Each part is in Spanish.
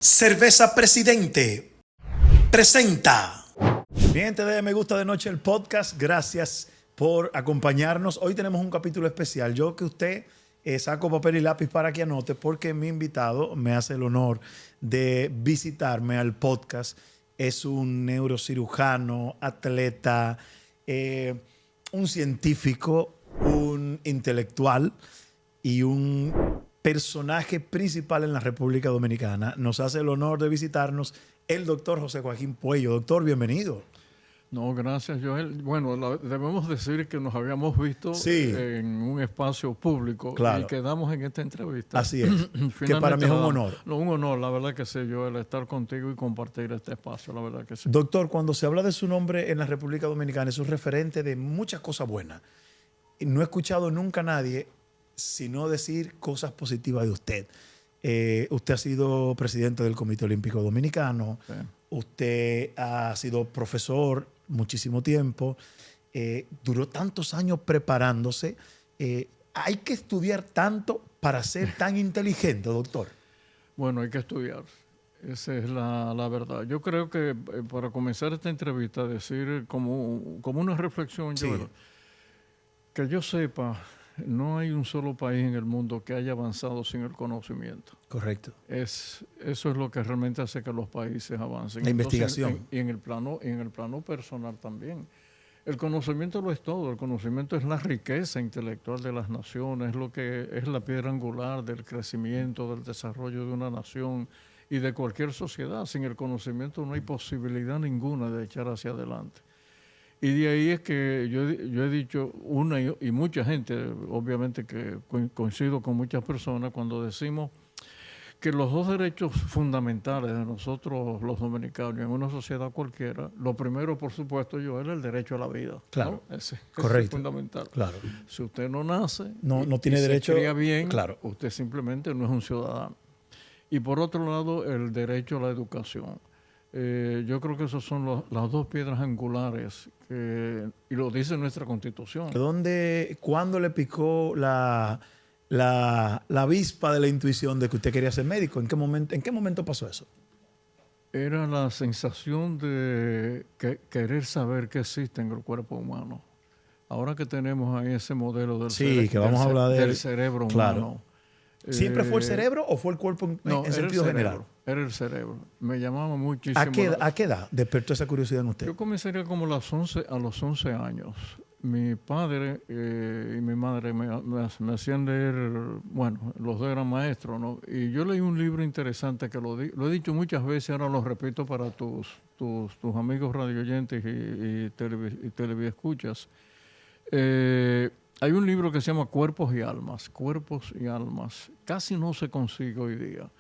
Cerveza Presidente presenta. Bien, te de Me Gusta de Noche el podcast. Gracias por acompañarnos. Hoy tenemos un capítulo especial. Yo que usted saco papel y lápiz para que anote, porque mi invitado me hace el honor de visitarme al podcast. Es un neurocirujano, atleta, un científico, un intelectual y un personaje principal en la República Dominicana. Nos hace el honor de visitarnos el doctor José Joaquín Puello. Doctor, bienvenido. No, gracias, Joel. Bueno, debemos decir que nos habíamos visto en un espacio público y quedamos en esta entrevista. Así es, que para mí es un honor. No, un honor, la verdad que sí, Joel, estar contigo y compartir este espacio, la verdad que sí. Doctor, cuando se habla de su nombre en la República Dominicana, es un referente de muchas cosas buenas. No he escuchado nunca a nadie sino decir cosas positivas de usted. Usted ha sido presidente del Comité Olímpico Dominicano, sí. Usted ha sido profesor muchísimo tiempo, duró tantos años preparándose. ¿Hay que estudiar tanto para ser tan inteligente, doctor? Bueno, hay que estudiar. Esa es la verdad. Yo creo que para comenzar esta entrevista, decir como una reflexión, sí. Que yo sepa, no hay un solo país en el mundo que haya avanzado sin el conocimiento. Correcto. Eso es lo que realmente hace que los países avancen. La investigación. Y en el plano personal también. El conocimiento lo es todo. El conocimiento es la riqueza intelectual de las naciones, lo que es la piedra angular del crecimiento, del desarrollo de una nación y de cualquier sociedad. Sin el conocimiento no hay posibilidad ninguna de echar hacia adelante. Y de ahí es que yo he dicho y mucha gente, obviamente que coincido con muchas personas cuando decimos que los dos derechos fundamentales de nosotros los dominicanos en una sociedad cualquiera, lo primero, por supuesto, Joel, es el derecho a la vida. Claro, ¿no? Ese correcto. Es fundamental. Claro. Si usted no nace, no tiene derecho, se cría bien, claro. Usted simplemente no es un ciudadano. Y por otro lado, el derecho a la educación. Yo creo que esas son las dos piedras angulares y lo dice nuestra Constitución. ¿Cuándo le picó la avispa de la intuición de que usted quería ser médico? ¿En qué momento pasó eso? Era la sensación de querer saber qué existe en el cuerpo humano. Ahora que tenemos ahí ese modelo del cerebro humano. Claro. ¿Siempre fue el cerebro o fue el cuerpo en sentido general? Era el cerebro. Me llamaba muchísimo. ¿A qué edad despertó esa curiosidad en usted? Yo comenzaría como a los 11 años. Mi padre y mi madre me hacían leer, bueno, los dos eran maestros, ¿no? Y yo leí un libro interesante que lo he dicho muchas veces, ahora lo repito para tus amigos radioyentes y televidescuchas. Hay un libro que se llama Cuerpos y Almas. Cuerpos y Almas. Casi no se consigue hoy día.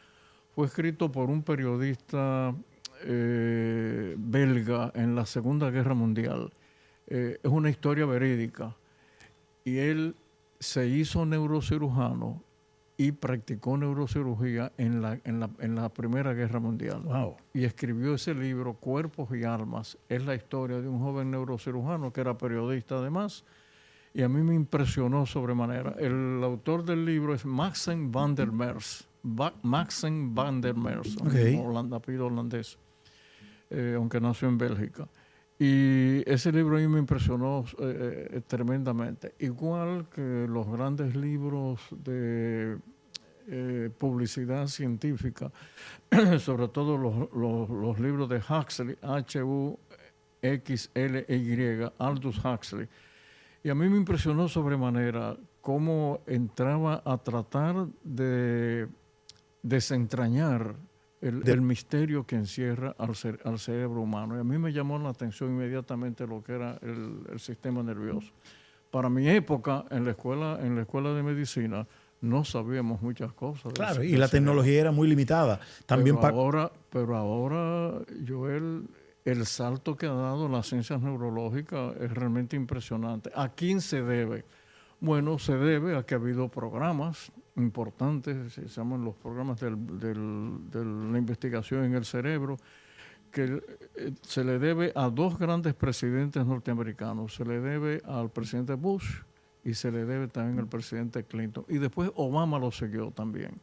Fue escrito por un periodista belga en la Segunda Guerra Mundial. Es una historia verídica. Y él se hizo neurocirujano y practicó neurocirugía en la Primera Guerra Mundial. Wow. Y escribió ese libro, Cuerpos y Almas. Es la historia de un joven neurocirujano que era periodista además. Y a mí me impresionó sobremanera. El autor del libro es Maxen van der Merwe. Maxen van der Merwe, okay. Apellido holandés, aunque nació en Bélgica. Y ese libro a mí me impresionó tremendamente. Igual que los grandes libros de publicidad científica, sobre todo los libros de Huxley, Huxley, Aldous Huxley. Y a mí me impresionó sobremanera cómo entraba a tratar de desentrañar el misterio que encierra al cerebro humano. Y a mí me llamó la atención inmediatamente lo que era el sistema nervioso. Para mi época, en la escuela de medicina, no sabíamos muchas cosas. Claro, y la tecnología era muy limitada. También pero ahora, Joel, el salto que ha dado las ciencias neurológicas es realmente impresionante. ¿A quién se debe? Bueno, se debe a que ha habido programas importantes, se llaman los programas de la investigación en el cerebro, que se le debe a dos grandes presidentes norteamericanos. Se le debe al presidente Bush y se le debe también al presidente Clinton. Y después Obama lo siguió también.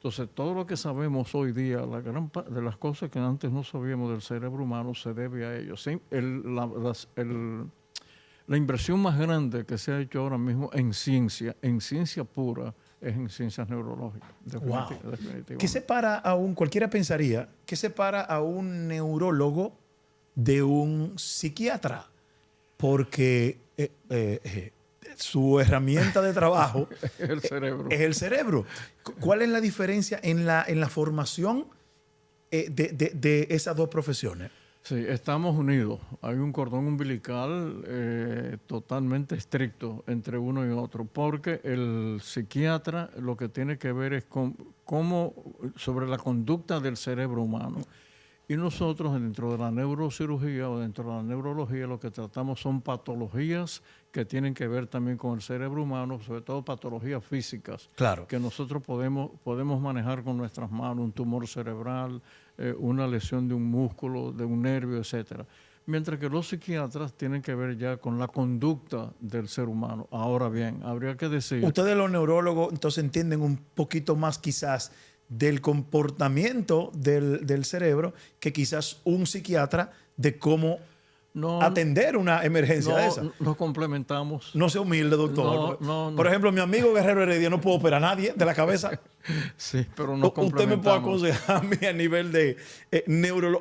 Entonces, todo lo que sabemos hoy día, la gran parte de las cosas que antes no sabíamos del cerebro humano, se debe a ellos. Sí, la inversión más grande que se ha hecho ahora mismo en ciencia pura, es en ciencias neurológicas. Wow. Definitivamente. ¿Qué separa cualquiera pensaría, qué separa a un neurólogo de un psiquiatra? Porque su herramienta de trabajo el cerebro. es el cerebro. ¿Cuál es la diferencia en la formación de esas dos profesiones? Sí, estamos unidos. Hay un cordón umbilical totalmente estricto entre uno y otro, porque el psiquiatra lo que tiene que ver es sobre la conducta del cerebro humano. Y nosotros, dentro de la neurocirugía o dentro de la neurología, lo que tratamos son patologías que tienen que ver también con el cerebro humano, sobre todo patologías físicas, Claro. que nosotros podemos manejar con nuestras manos, un tumor cerebral, una lesión de un músculo, de un nervio, etcétera. Mientras que los psiquiatras tienen que ver ya con la conducta del ser humano. Ahora bien, habría que decir... Ustedes los neurólogos entonces entienden un poquito más quizás del comportamiento del cerebro que quizás un psiquiatra de cómo atender una emergencia de esa. Nos complementamos. No sea humilde, doctor. No. Por ejemplo, mi amigo Guerrero Heredia no puede operar a nadie de la cabeza. Sí, pero nos complementamos. Usted me puede aconsejar a mí a nivel de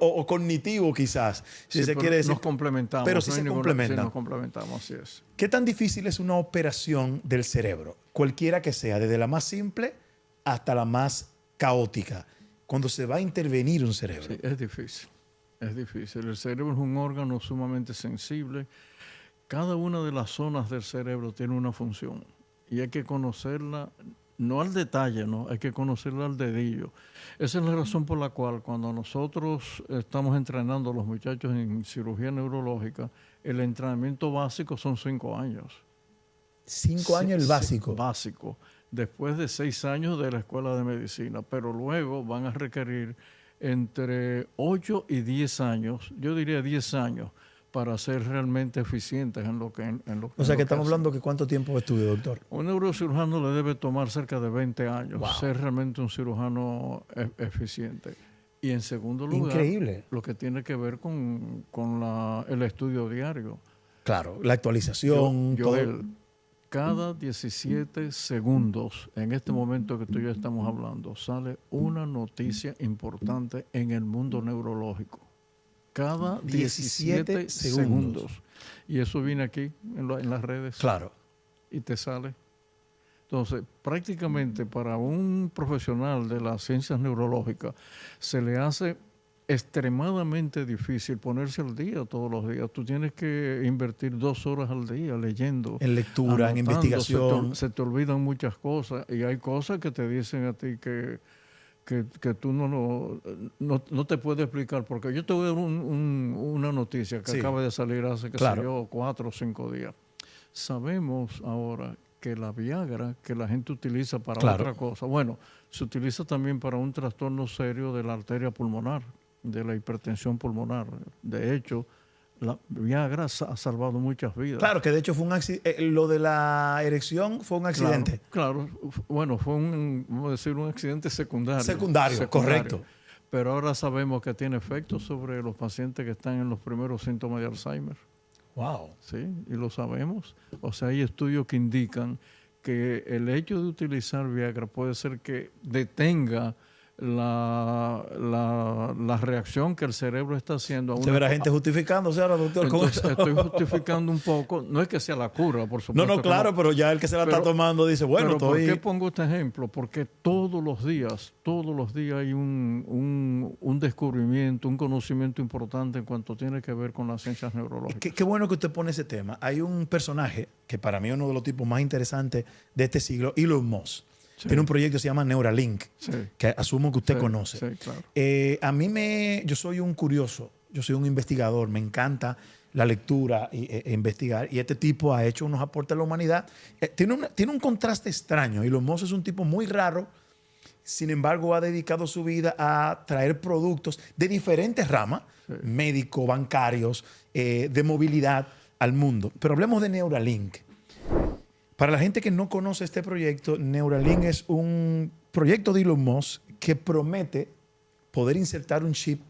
o cognitivo quizás, si sí, se quiere decir. Nos complementamos. Pero sí se complementan. Sí, nos complementamos, así es. ¿Qué tan difícil es una operación del cerebro? Cualquiera que sea, desde la más simple hasta la más caótica, cuando se va a intervenir un cerebro. Sí, es difícil. Es difícil. El cerebro es un órgano sumamente sensible. Cada una de las zonas del cerebro tiene una función y hay que conocerla, no al detalle, ¿no? Hay que conocerla al dedillo. Esa es la razón por la cual cuando nosotros estamos entrenando a los muchachos en cirugía neurológica, el entrenamiento básico son 5 años. 5 años el básico. Básico. Después de 6 años de la escuela de medicina, pero luego van a requerir entre 8 y 10 años, yo diría 10 años, para ser realmente eficientes en lo que O sea que estamos hablando que ¿cuánto tiempo de estudio, doctor? Un neurocirujano le debe tomar cerca de 20 años ser realmente un cirujano eficiente. Y en segundo lugar, increíble, lo que tiene que ver con el estudio diario. Claro, la actualización, todo. Cada 17 segundos, en este momento que tú y yo estamos hablando, sale una noticia importante en el mundo neurológico. Cada 17 segundos. Y eso viene aquí en las redes. Claro. Y te sale. Entonces, prácticamente para un profesional de las ciencias neurológicas se le hace extremadamente difícil ponerse al día todos los días. Tú tienes que invertir 2 horas al día leyendo. En lectura, anotando, en investigación. Se te olvidan muchas cosas y hay cosas que te dicen a ti que tú no te puedes explicar. Porque yo te voy a dar una noticia que acaba de salir hace, 4 o 5 días. Sabemos ahora que la Viagra que la gente utiliza para otra cosa, bueno, se utiliza también para un trastorno serio de la arteria pulmonar, de la hipertensión pulmonar. De hecho, la Viagra ha salvado muchas vidas. Claro, que de hecho fue un lo de la erección fue un accidente. Claro, bueno, fue vamos a decir, un accidente secundario. Secundario, correcto. Pero ahora sabemos que tiene efectos sobre los pacientes que están en los primeros síntomas de Alzheimer. Wow. Sí, y lo sabemos. O sea, hay estudios que indican que el hecho de utilizar Viagra puede ser que detenga la reacción que el cerebro está haciendo. Usted verá gente justificándose ahora, doctor. Entonces, estoy justificando un poco. No es que sea la cura, por supuesto. No, claro, pero ya el que se la está tomando dice, bueno, ¿por qué pongo este ejemplo? Porque todos los días hay un descubrimiento, un conocimiento importante en cuanto tiene que ver con las ciencias neurológicas. Qué bueno que usted pone ese tema. Hay un personaje que para mí es uno de los tipos más interesantes de este siglo, Elon Musk. Sí. Tiene un proyecto que se llama Neuralink, que asumo que usted conoce. Sí, claro. Yo soy un curioso, yo soy un investigador, me encanta la lectura e investigar, y este tipo ha hecho unos aportes a la humanidad. Tiene un contraste extraño. Elon Musk es un tipo muy raro, sin embargo ha dedicado su vida a traer productos de diferentes ramas, médicos, bancarios, de movilidad al mundo. Pero hablemos de Neuralink. Para la gente que no conoce este proyecto, Neuralink es un proyecto de Elon Musk que promete poder insertar un chip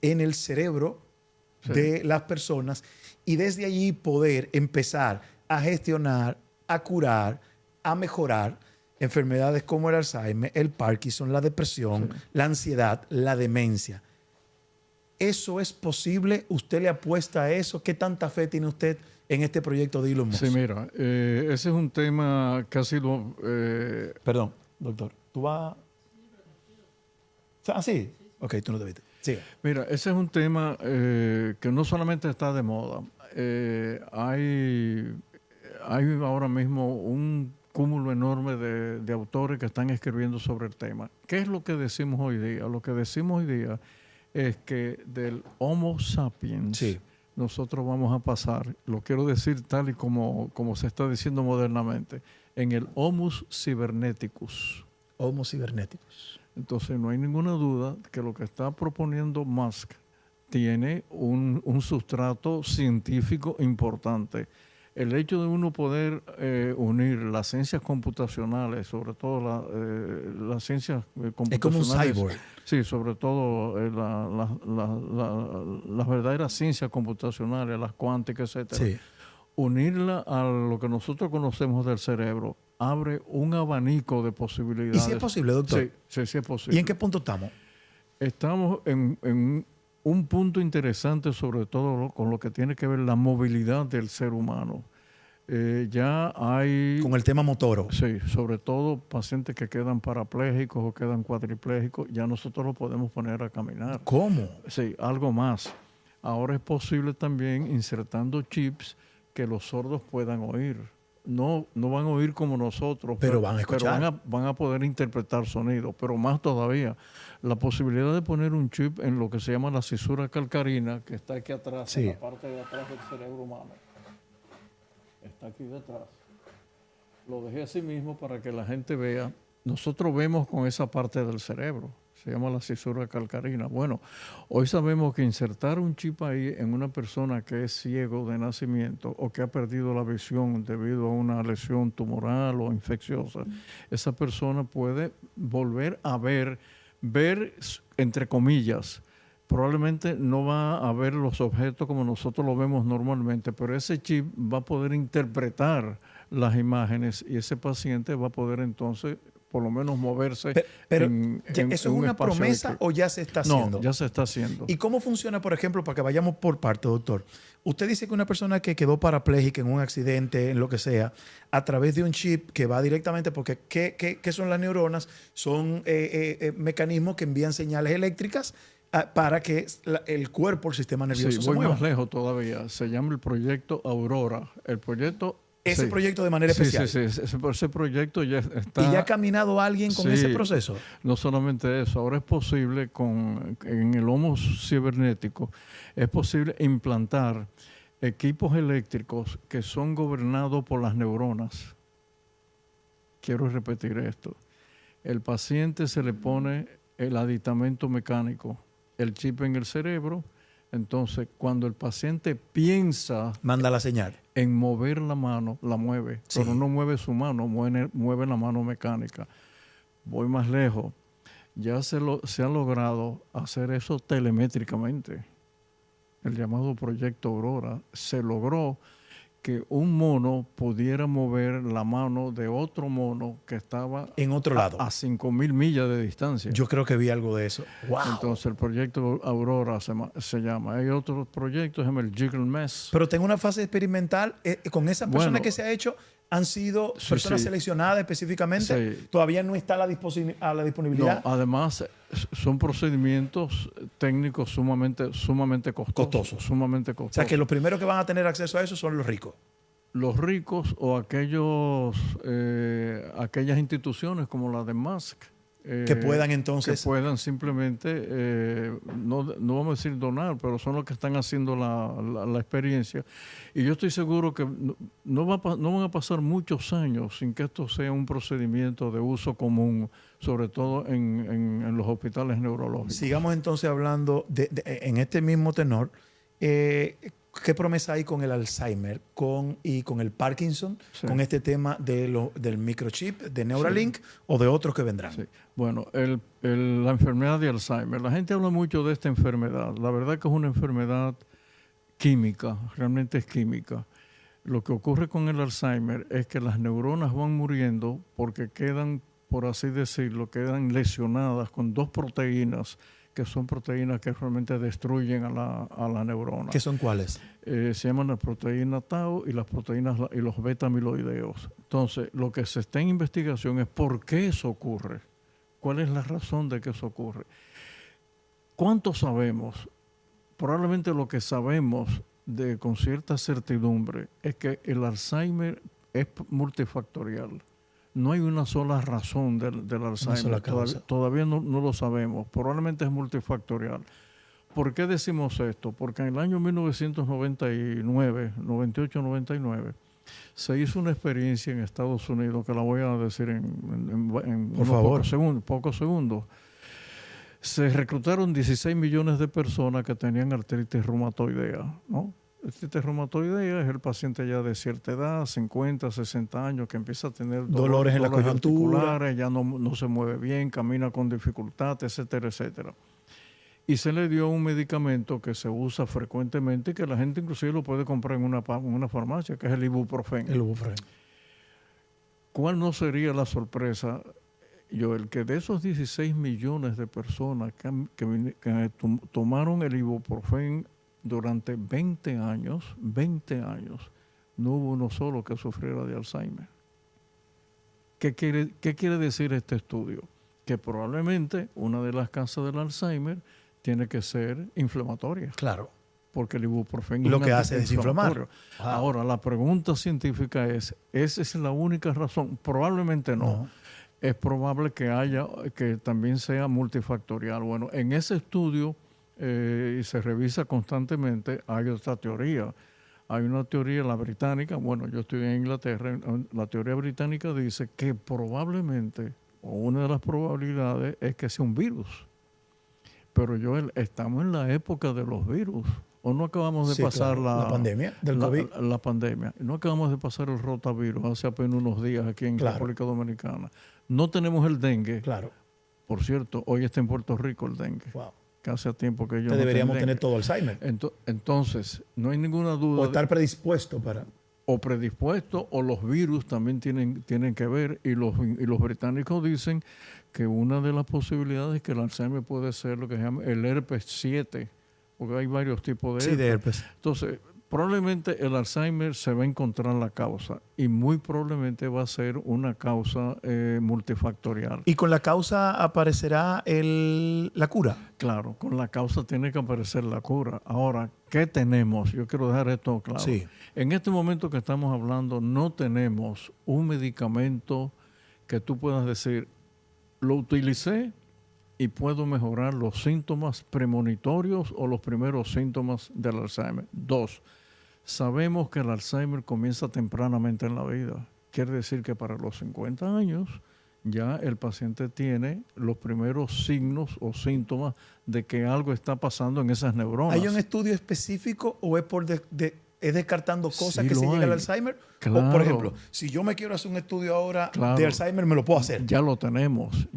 en el cerebro de las personas y desde allí poder empezar a gestionar, a curar, a mejorar enfermedades como el Alzheimer, el Parkinson, la depresión, la ansiedad, la demencia. ¿Eso es posible? ¿Usted le apuesta a eso? ¿Qué tanta fe tiene usted en este proyecto de Elon Musk? Sí, mira, ese es un tema que ha sido... Perdón, doctor. ¿Tú vas...? ¿Ah, sí? Ok, tú no te viste. Sigue. Mira, ese es un tema que no solamente está de moda. Hay ahora mismo un cúmulo enorme de autores que están escribiendo sobre el tema. ¿Qué es lo que decimos hoy día? Lo que decimos hoy día es que del Homo sapiens nosotros vamos a pasar, lo quiero decir tal y como se está diciendo modernamente, en el Homo cyberneticus. Homo cyberneticus. Entonces no hay ninguna duda que lo que está proponiendo Musk tiene un sustrato científico importante. El hecho de uno poder unir las ciencias computacionales, sobre todo las ciencias computacionales. Es como un cyborg. Sí, sobre todo las verdaderas ciencias computacionales, las cuánticas, etcétera. Sí. Unirla a lo que nosotros conocemos del cerebro abre un abanico de posibilidades. ¿Y si es posible, doctor? Sí, sí es posible. ¿Y en qué punto estamos? Estamos en un punto interesante, sobre todo con lo que tiene que ver la movilidad del ser humano. Ya hay... Con el tema motoro. Sí, sobre todo pacientes que quedan parapléjicos o quedan cuadripléjicos, ya nosotros lo podemos poner a caminar. ¿Cómo? Sí, algo más. Ahora es posible también insertando chips que los sordos puedan oír. No van a oír como nosotros, pero van a escuchar. Pero van a poder interpretar sonido. Pero más todavía, la posibilidad de poner un chip en lo que se llama la cisura calcarina, que está aquí atrás, en la parte de atrás del cerebro humano. Está aquí detrás. Lo dejé así mismo para que la gente vea. Nosotros vemos con esa parte del cerebro. Se llama la cisura calcarina. Bueno, hoy sabemos que insertar un chip ahí en una persona que es ciego de nacimiento o que ha perdido la visión debido a una lesión tumoral o infecciosa, esa persona puede volver a ver entre comillas. Probablemente no va a ver los objetos como nosotros lo vemos normalmente, pero ese chip va a poder interpretar las imágenes y ese paciente va a poder entonces por lo menos moverse. Pero ¿eso es una promesa o ya se está haciendo? No, ya se está haciendo. ¿Y cómo funciona, por ejemplo, para que vayamos por parte, doctor? Usted dice que una persona que quedó parapléjica en un accidente, en lo que sea, a través de un chip que va directamente, porque ¿qué son las neuronas? Son mecanismos que envían señales eléctricas para que el cuerpo, el sistema nervioso se mueva. Voy más lejos todavía. Se llama el proyecto Aurora. El proyecto... Ese proyecto de manera especial. Sí. Ese proyecto ya está... ¿Y ya ha caminado alguien con ese proceso? No solamente eso. Ahora es posible, en el Homo cibernético, es posible implantar equipos eléctricos que son gobernados por las neuronas. Quiero repetir esto. El paciente se le pone el aditamento mecánico, el chip en el cerebro. Entonces, cuando el paciente piensa... Manda la señal. En mover la mano, la mueve, pero no mueve su mano, mueve la mano mecánica. Voy más lejos. Ya se ha logrado hacer eso telemétricamente. El llamado Proyecto Aurora. Se logró que un mono pudiera mover la mano de otro mono que estaba en otro lado a 5.000 millas de distancia. Yo creo que vi algo de eso. ¡Wow! Entonces el proyecto Aurora se llama. Hay otros proyectos, se llama el Jiggle Mesh. Pero tengo una fase experimental con esas personas que se ha hecho. ¿Han sido personas seleccionadas específicamente? Sí. ¿Todavía no está a la disponibilidad? No, además son procedimientos técnicos sumamente costosos. Sumamente costosos. O sea, que los primeros que van a tener acceso a eso son los ricos. Los ricos o aquellas instituciones como la de Musk. Que puedan entonces... Que puedan simplemente, no vamos a decir donar, pero son los que están haciendo la experiencia. Y yo estoy seguro que no van a pasar muchos años sin que esto sea un procedimiento de uso común, sobre todo en los hospitales neurológicos. Sigamos entonces hablando en este mismo tenor. ¿Qué promesa hay con el Alzheimer y con el Parkinson, Sí. con este tema del microchip, de Neuralink o de otros que vendrán? Sí. Bueno, la enfermedad de Alzheimer. La gente habla mucho de esta enfermedad. La verdad que es una enfermedad química, realmente es química. Lo que ocurre con el Alzheimer es que las neuronas van muriendo porque quedan, por así decirlo, quedan lesionadas con dos proteínas que son proteínas que realmente destruyen a la neurona. ¿Qué son cuáles? Se llaman la proteína tau y las proteínas y los beta-amiloideos. Entonces, lo que se está en investigación es por qué eso ocurre. ¿Cuál es la razón de que eso ocurre? ¿Cuánto sabemos? Probablemente lo que sabemos con cierta certidumbre es que el Alzheimer es multifactorial. No hay una sola razón del Alzheimer. Todavía no lo sabemos. Probablemente es multifactorial. ¿Por qué decimos esto? Porque en el año 1999, 98-99, se hizo una experiencia en Estados Unidos que la voy a decir en pocos segundos. Se reclutaron 16 millones de personas que tenían artritis reumatoidea, ¿no? Artritis reumatoidea es el paciente ya de cierta edad, 50, 60 años, que empieza a tener dolores en la coyuntura, articulares, ya no se mueve bien, camina con dificultad, etcétera, etcétera. Y se le dio un medicamento que se usa frecuentemente y que la gente inclusive lo puede comprar en una farmacia, que es el ibuprofeno. El ibuprofeno. ¿Cuál no sería la sorpresa, Joel, que de esos 16 millones de personas que tomaron el ibuprofeno durante 20 años, no hubo uno solo que sufriera de Alzheimer? ¿Qué quiere decir este estudio? Que probablemente una de las causas del Alzheimer tiene que ser inflamatoria. Claro. Porque el ibuprofeno lo que hace es desinflamar. Wow. Ahora, la pregunta científica es, ¿esa es la única razón? Probablemente no. Es probable que también sea multifactorial. Bueno, en ese estudio, y se revisa constantemente, hay otra teoría. Hay una teoría, la británica, bueno, yo estoy en Inglaterra, la teoría británica dice que probablemente, o una de las probabilidades, es que sea un virus. Pero Joel, estamos en la época de los virus. ¿O no acabamos de pasar la pandemia del COVID? La pandemia. No acabamos de pasar el rotavirus hace apenas unos días aquí en República Dominicana. No tenemos el dengue. Claro. Por cierto, hoy está en Puerto Rico el dengue. Wow. Que hace tiempo que yo no deberíamos tener todo Alzheimer. Entonces, no hay ninguna duda. O estar predispuesto para... O predispuesto, o los virus también tienen que ver. Y los británicos dicen que una de las posibilidades es que el Alzheimer puede ser lo que se llama el herpes 7, porque hay varios tipos de herpes. Sí, de herpes. Entonces, probablemente el Alzheimer se va a encontrar la causa y muy probablemente va a ser una causa multifactorial. ¿Y con la causa aparecerá la cura? Claro, con la causa tiene que aparecer la cura. Ahora, ¿qué tenemos? Yo quiero dejar esto claro. Sí. En este momento que estamos hablando, no tenemos un medicamento que tú puedas decir, lo utilicé y puedo mejorar los síntomas premonitorios o los primeros síntomas del Alzheimer. 2, sabemos que el Alzheimer comienza tempranamente en la vida. Quiere decir que para los 50 años ya el paciente tiene los primeros signos o síntomas de que algo está pasando en esas neuronas. ¿Hay un estudio específico o es es descartando cosas Sí, que se lo llega hay. al Alzheimer? Claro. O, por ejemplo, si yo me quiero hacer un estudio ahora Claro. de Alzheimer, me lo puedo hacer. Ya lo tenemos.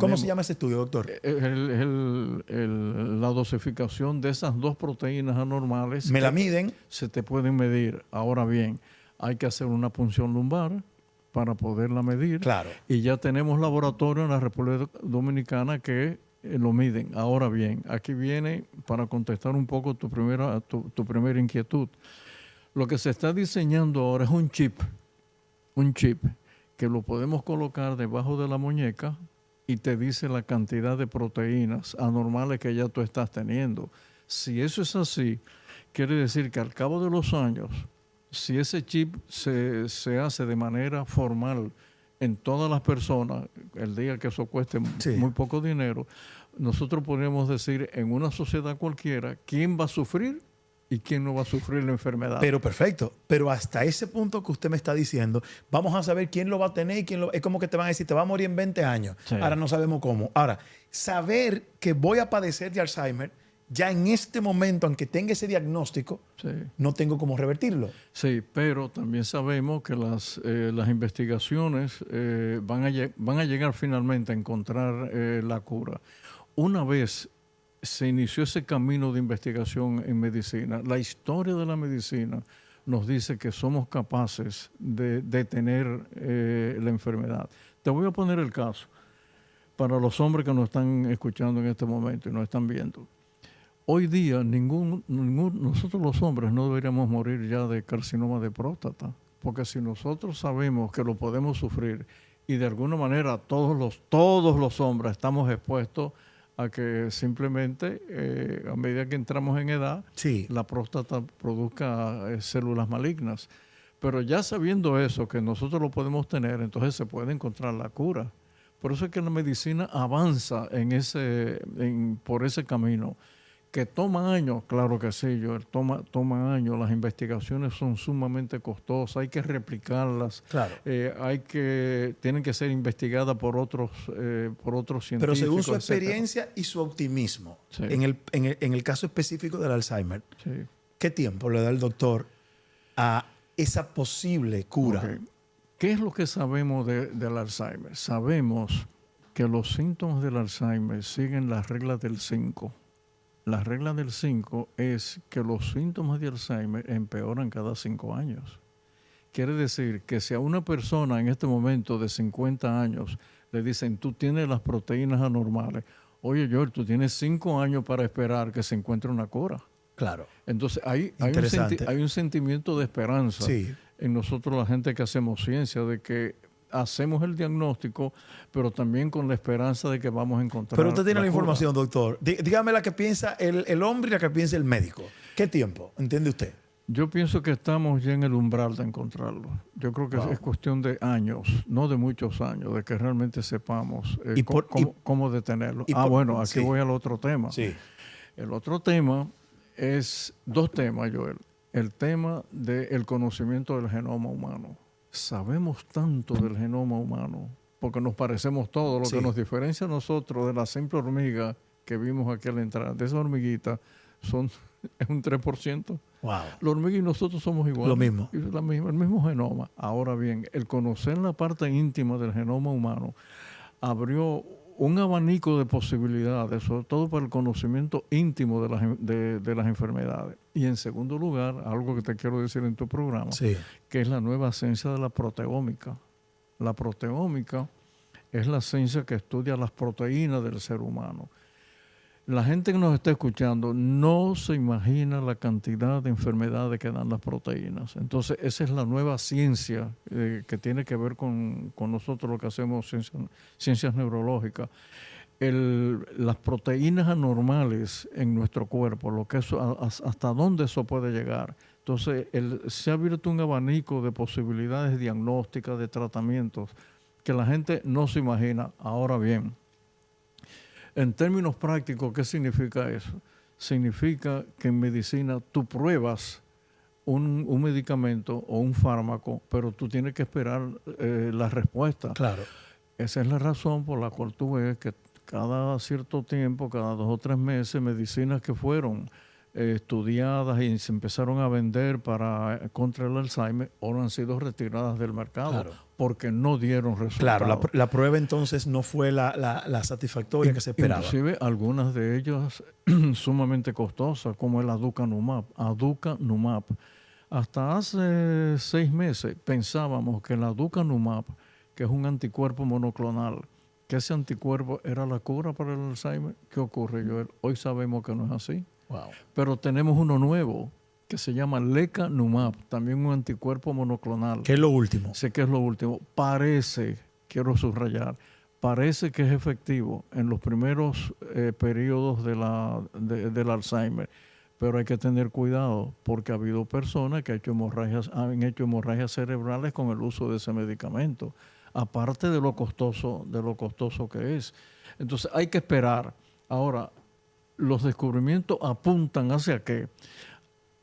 ¿Cómo se llama ese estudio, doctor? La dosificación de esas dos proteínas anormales. Me la miden. Se te pueden medir. Ahora bien, hay que hacer una punción lumbar para poderla medir. Claro. Y ya tenemos laboratorio en la República Dominicana que lo miden. Ahora bien, aquí viene para contestar un poco tu primera inquietud. Lo que se está diseñando ahora es un chip que lo podemos colocar debajo de la muñeca y te dice la cantidad de proteínas anormales que ya tú estás teniendo. Si eso es así, quiere decir que al cabo de los años, si ese chip se hace de manera formal en todas las personas, el día que eso cueste muy poco dinero, nosotros podríamos decir en una sociedad cualquiera quién va a sufrir y quién no va a sufrir la enfermedad. Pero perfecto. Pero hasta ese punto que usted me está diciendo, vamos a saber quién lo va a tener y quién es como que te van a decir, te va a morir en 20 años. Sí. Ahora no sabemos cómo. Ahora, saber que voy a padecer de Alzheimer ya en este momento, aunque tenga ese diagnóstico, Sí. no tengo cómo revertirlo. Sí, pero también sabemos que las investigaciones van a llegar finalmente a encontrar la cura. Una vez se inició ese camino de investigación en medicina, la historia de la medicina nos dice que somos capaces de detener la enfermedad. Te voy a poner el caso para los hombres que nos están escuchando en este momento y nos están viendo. Hoy día nosotros los hombres no deberíamos morir ya de carcinoma de próstata, porque si nosotros sabemos que lo podemos sufrir y de alguna manera todos los hombres estamos expuestos a que simplemente a medida que entramos en edad, Sí. la próstata produzca células malignas. Pero ya sabiendo eso, que nosotros lo podemos tener, entonces se puede encontrar la cura. Por eso es que la medicina avanza por ese camino. Que toma años, claro que sí, Joel, toma años. Las investigaciones son sumamente costosas, hay que replicarlas, Claro. tienen que ser investigadas por otros científicos. Pero según su etcétera. experiencia y su optimismo, Sí. en el caso específico del Alzheimer, Sí. ¿qué tiempo le da el doctor a esa posible cura? Ok. ¿Qué es lo que sabemos del Alzheimer? Sabemos que los síntomas del Alzheimer siguen las reglas del 5. La regla del 5 es que los síntomas de Alzheimer empeoran cada 5 años. Quiere decir que si a una persona en este momento de 50 años le dicen, tú tienes las proteínas anormales, oye, George, tú tienes 5 años para esperar que se encuentre una cura. Claro. Entonces hay Interesante. un sentimiento de esperanza Sí. en nosotros, la gente que hacemos ciencia, de que hacemos el diagnóstico, pero también con la esperanza de que vamos a encontrar. Pero usted tiene la cura. información, doctor. Dígame la que piensa el hombre y la que piensa el médico. ¿Qué tiempo? ¿Entiende usted? Yo pienso que estamos ya en el umbral de encontrarlo. Yo creo que Wow. es cuestión de años, no de muchos años, de que realmente sepamos cómo detenerlo. Bueno, aquí sí. voy al otro tema. Sí. El otro tema es 2 temas, Joel. El tema del conocimiento del genoma humano. Sabemos tanto del genoma humano, porque nos parecemos todos. Lo Sí. que nos diferencia a nosotros de la simple hormiga que vimos aquí al entrar, de esa hormiguita, es un 3%. Wow. La hormiga y nosotros somos iguales. Lo mismo. Es el mismo genoma. Ahora bien, el conocer la parte íntima del genoma humano abrió un abanico de posibilidades, sobre todo para el conocimiento íntimo de las enfermedades. Y en segundo lugar, algo que te quiero decir en tu programa, Sí. que es la nueva ciencia de la proteómica. La proteómica es la ciencia que estudia las proteínas del ser humano. La gente que nos está escuchando no se imagina la cantidad de enfermedades que dan las proteínas. Entonces, esa es la nueva ciencia que tiene que ver con nosotros, lo que hacemos, ciencias neurológicas. Las proteínas anormales en nuestro cuerpo, lo que hasta dónde eso puede llegar. Entonces, se ha abierto un abanico de posibilidades diagnósticas, de tratamientos, que la gente no se imagina. Ahora bien, en términos prácticos, ¿qué significa eso? Significa que en medicina tú pruebas un medicamento o un fármaco, pero tú tienes que esperar la respuesta. Claro. Esa es la razón por la cual tú ves que cada cierto tiempo, cada 2 o 3 meses, medicinas que fueron estudiadas y se empezaron a vender contra el Alzheimer, ahora han sido retiradas del mercado. Claro. Porque no dieron resultados. Claro, la prueba entonces no fue la satisfactoria que se esperaba. Inclusive algunas de ellas sumamente costosas, como el aducanumab. Hasta hace 6 meses pensábamos que el aducanumab, que es un anticuerpo monoclonal, que ese anticuerpo era la cura para el Alzheimer. ¿Qué ocurre, Joel? Hoy sabemos que no es así. Wow. Pero tenemos uno nuevo que se llama lecanemab, también un anticuerpo monoclonal. ¿Qué es lo último? Sé que es lo último. Quiero subrayar, parece que es efectivo en los primeros periodos del Alzheimer, pero hay que tener cuidado porque ha habido personas que han hecho hemorragias cerebrales con el uso de ese medicamento, aparte de lo costoso que es. Entonces hay que esperar. Ahora, los descubrimientos apuntan hacia qué?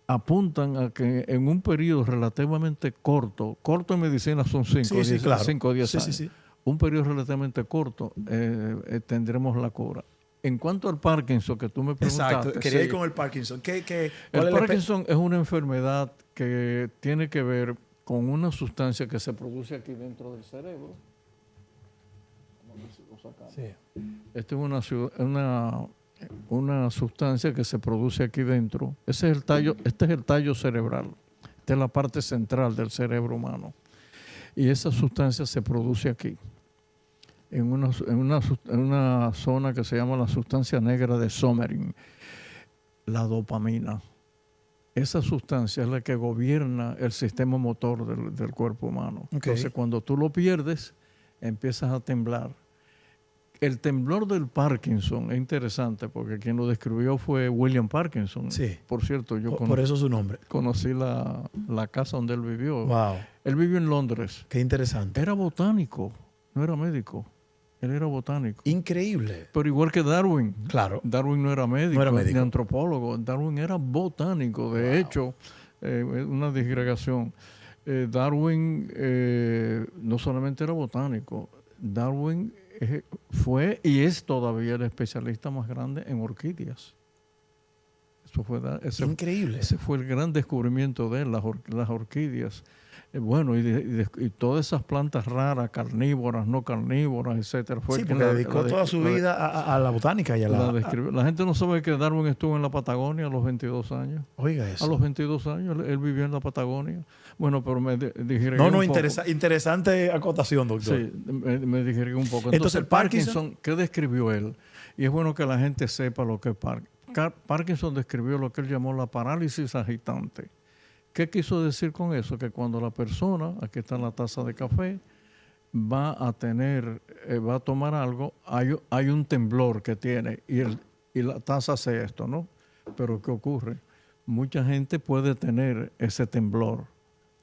Apuntan a que en un periodo relativamente corto en medicina son 5 o 10 años. Sí. Un periodo relativamente corto tendremos la cura. En cuanto al Parkinson, que tú me preguntaste. Exacto, quería sí. ir con el Parkinson. ¿Cuál El es Parkinson es una enfermedad que tiene que ver con una sustancia que se produce aquí dentro del cerebro. Vamos a ver si lo sacamos. Sí. Esta es una sustancia que se produce aquí dentro. Ese es el tallo, este es el tallo cerebral. Esta es la parte central del cerebro humano. Y esa sustancia se produce aquí, en una zona que se llama la sustancia negra de Sommering, la dopamina. Esa sustancia es la que gobierna el sistema motor del cuerpo humano. Okay. Entonces, cuando tú lo pierdes, empiezas a temblar. El temblor del Parkinson es interesante porque quien lo describió fue William Parkinson. Sí. Por cierto, yo Por eso su nombre. conocí la casa donde él vivió. Wow. Él vivió en Londres. Qué interesante. Era botánico, no era médico. Él era botánico. Increíble. Pero igual que Darwin. Claro. Darwin no era médico, No era médico. ni antropólogo. Darwin era botánico. De hecho, una disgregación. Darwin no solamente era botánico. Darwin fue y es todavía el especialista más grande en orquídeas. Increíble. Ese fue el gran descubrimiento de él, las orquídeas. Bueno, y todas esas plantas raras, carnívoras, no carnívoras, etcétera. Sí, porque dedicó toda su vida a la botánica y a la gente no sabe que Darwin estuvo en la Patagonia a los 22 años. Oiga eso. A los 22 años él vivió en la Patagonia. Bueno, pero me digregué No, un poco. interesante acotación, doctor. Sí, me digregué un poco. Entonces, Entonces, Parkinson, ¿qué describió él? Y es bueno que la gente sepa lo que es Parkinson describió lo que él llamó la parálisis agitante. ¿Qué quiso decir con eso? Que cuando la persona, aquí está la taza de café, va a tomar algo, hay un temblor que tiene y la taza hace esto, ¿no? Pero ¿qué ocurre? Mucha gente puede tener ese temblor